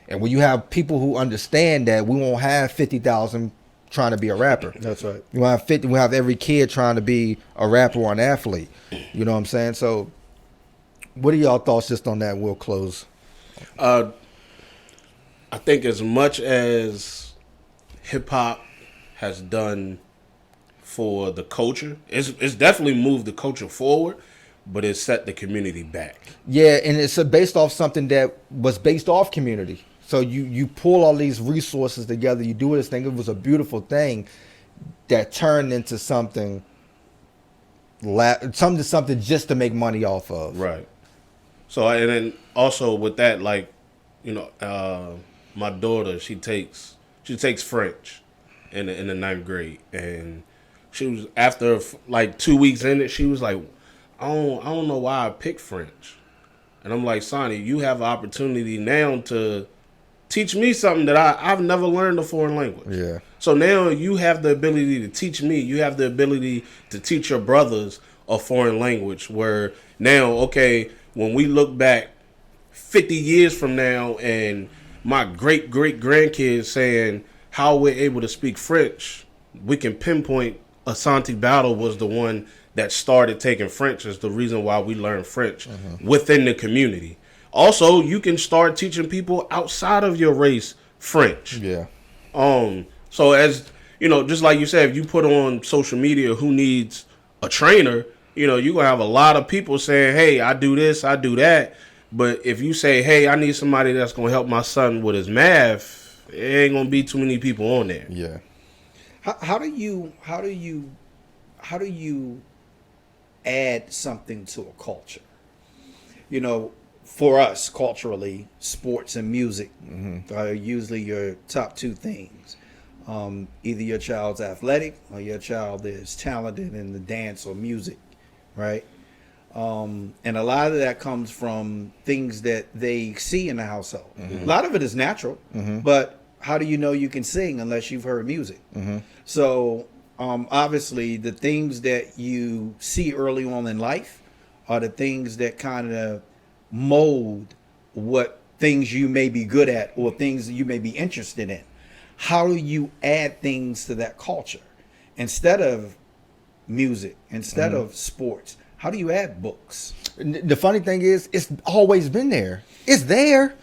And when you have people who understand that, we won't have 50,000 trying to be a rapper. That's right. We have every kid trying to be a rapper or an athlete. You know what I'm saying? So what are y'all thoughts just on that? We'll close. I think as much as hip hop has done for the culture, it's definitely moved the culture forward, but it set the community back. Yeah, and it's based off something that was based off community. So you pull all these resources together, you do this thing. It was a beautiful thing that turned into something just to make money off of. Right. So, and then also with that, like, you know, my daughter, she takes French in the 9th grade, and she was, after like 2 weeks in it, she was like, I don't know why I picked French. And I'm like, Sonny, you have an opportunity now to teach me something that I've never learned a foreign language. Yeah. So now you have the ability to teach me. You have the ability to teach your brothers a foreign language, where now, okay, when we look back 50 years from now and my great grandkids saying how we're able to speak French, we can pinpoint Asante Battle was the one that started taking French as the reason why we learn French within the community. Also, you can start teaching people outside of your race French. Yeah. So as you know, just like you said, if you put on social media who needs a trainer, you know, you're gonna have a lot of people saying, hey, I do this, I do that. But if you say, hey, I need somebody that's gonna help my son with his math, it ain't gonna be too many people on there. Yeah. How do you add something to a culture? You know, for us culturally, sports and music are usually your top two things. Either your child's athletic or your child is talented in the dance or music, right? And a lot of that comes from things that they see in the household. A lot of it is natural, but how do you know you can sing unless you've heard music? So obviously the things that you see early on in life are the things that kind of mold what things you may be good at or things that you may be interested in. How do you add things to that culture? Instead of music, instead of sports, how do you add books? The funny thing is, it's always been there. It's there.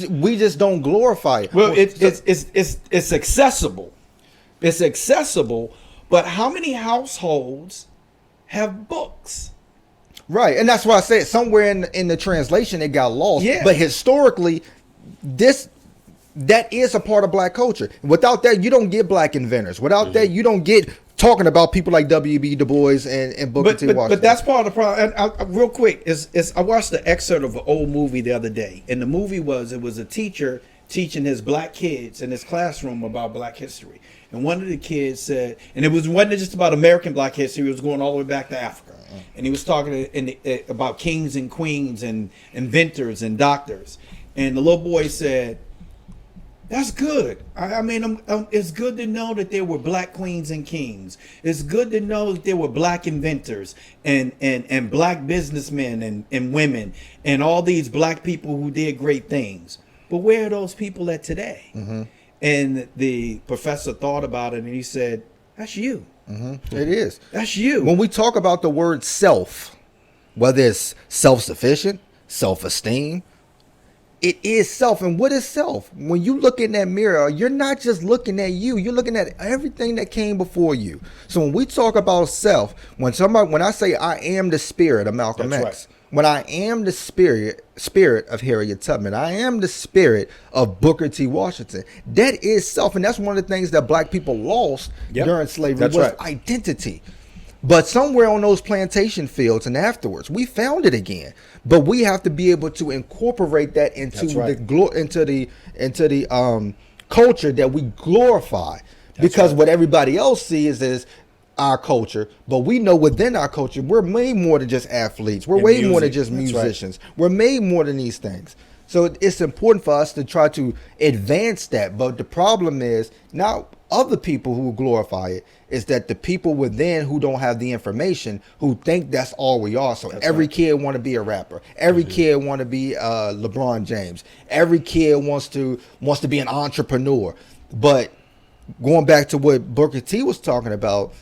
We just don't glorify it. Well, it's accessible. It's accessible, but how many households have books? Right, and that's why I said somewhere in the translation it got lost. Yeah. But historically, that is a part of black culture. Without that, you don't get black inventors. Without that, you don't get talking about people like W.B. Du Bois and Booker T. Washington. But that's part of the problem. And real quick, I watched the excerpt of an old movie the other day, and the movie was a teacher teaching his black kids in his classroom about black history. And one of the kids said, and wasn't just about American black history, it was going all the way back to Africa. And he was talking about kings and queens and inventors and doctors. And the little boy said, that's good. I mean, it's good to know that there were black queens and kings. It's good to know that there were black inventors and black businessmen and women and all these black people who did great things. But where are those people at today? And the professor thought about it and he said, that's you. It is. That's you. When we talk about the word self, whether it's self-sufficient, self-esteem, it is self. And what is self? When you look in that mirror, you're not just looking at you. You're looking at everything that came before you. So when we talk about self, when I say I am the spirit of Malcolm That's X, right. when I am the spirit of Harriet Tubman, I am the spirit of Booker T. Washington. That is self. And that's one of the things that black people lost during slavery That's was right. identity. But somewhere on those plantation fields and afterwards, we found it again. But we have to be able to incorporate that into the culture that we glorify. Because what everybody else sees is our culture, but we know within our culture we're made more than just athletes. We're way more than just musicians. We're made more than these things. So it's important for us to try to advance that. But the problem is now other people who glorify it is that the people within who don't have the information, who think that's all we are. So every kid want to be a rapper. Every kid want to be LeBron James. Every kid wants to be an entrepreneur. But going back to what Booker T was talking about,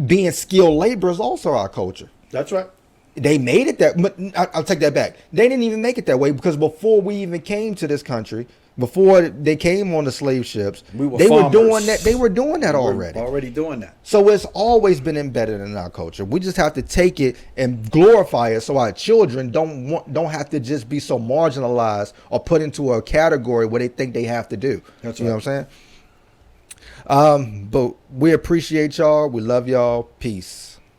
being skilled labor is also our culture. That's right. They made it that, but I'll take that back. They didn't even make it that way because before we even came to this country, before they came on the slave ships, they were doing that. They were doing that already. Already doing that. So it's always been embedded in our culture. We just have to take it and glorify it, so our children don't have to just be so marginalized or put into a category where they think they have to do. That's You know what I'm saying? But we appreciate y'all. We love y'all. Peace.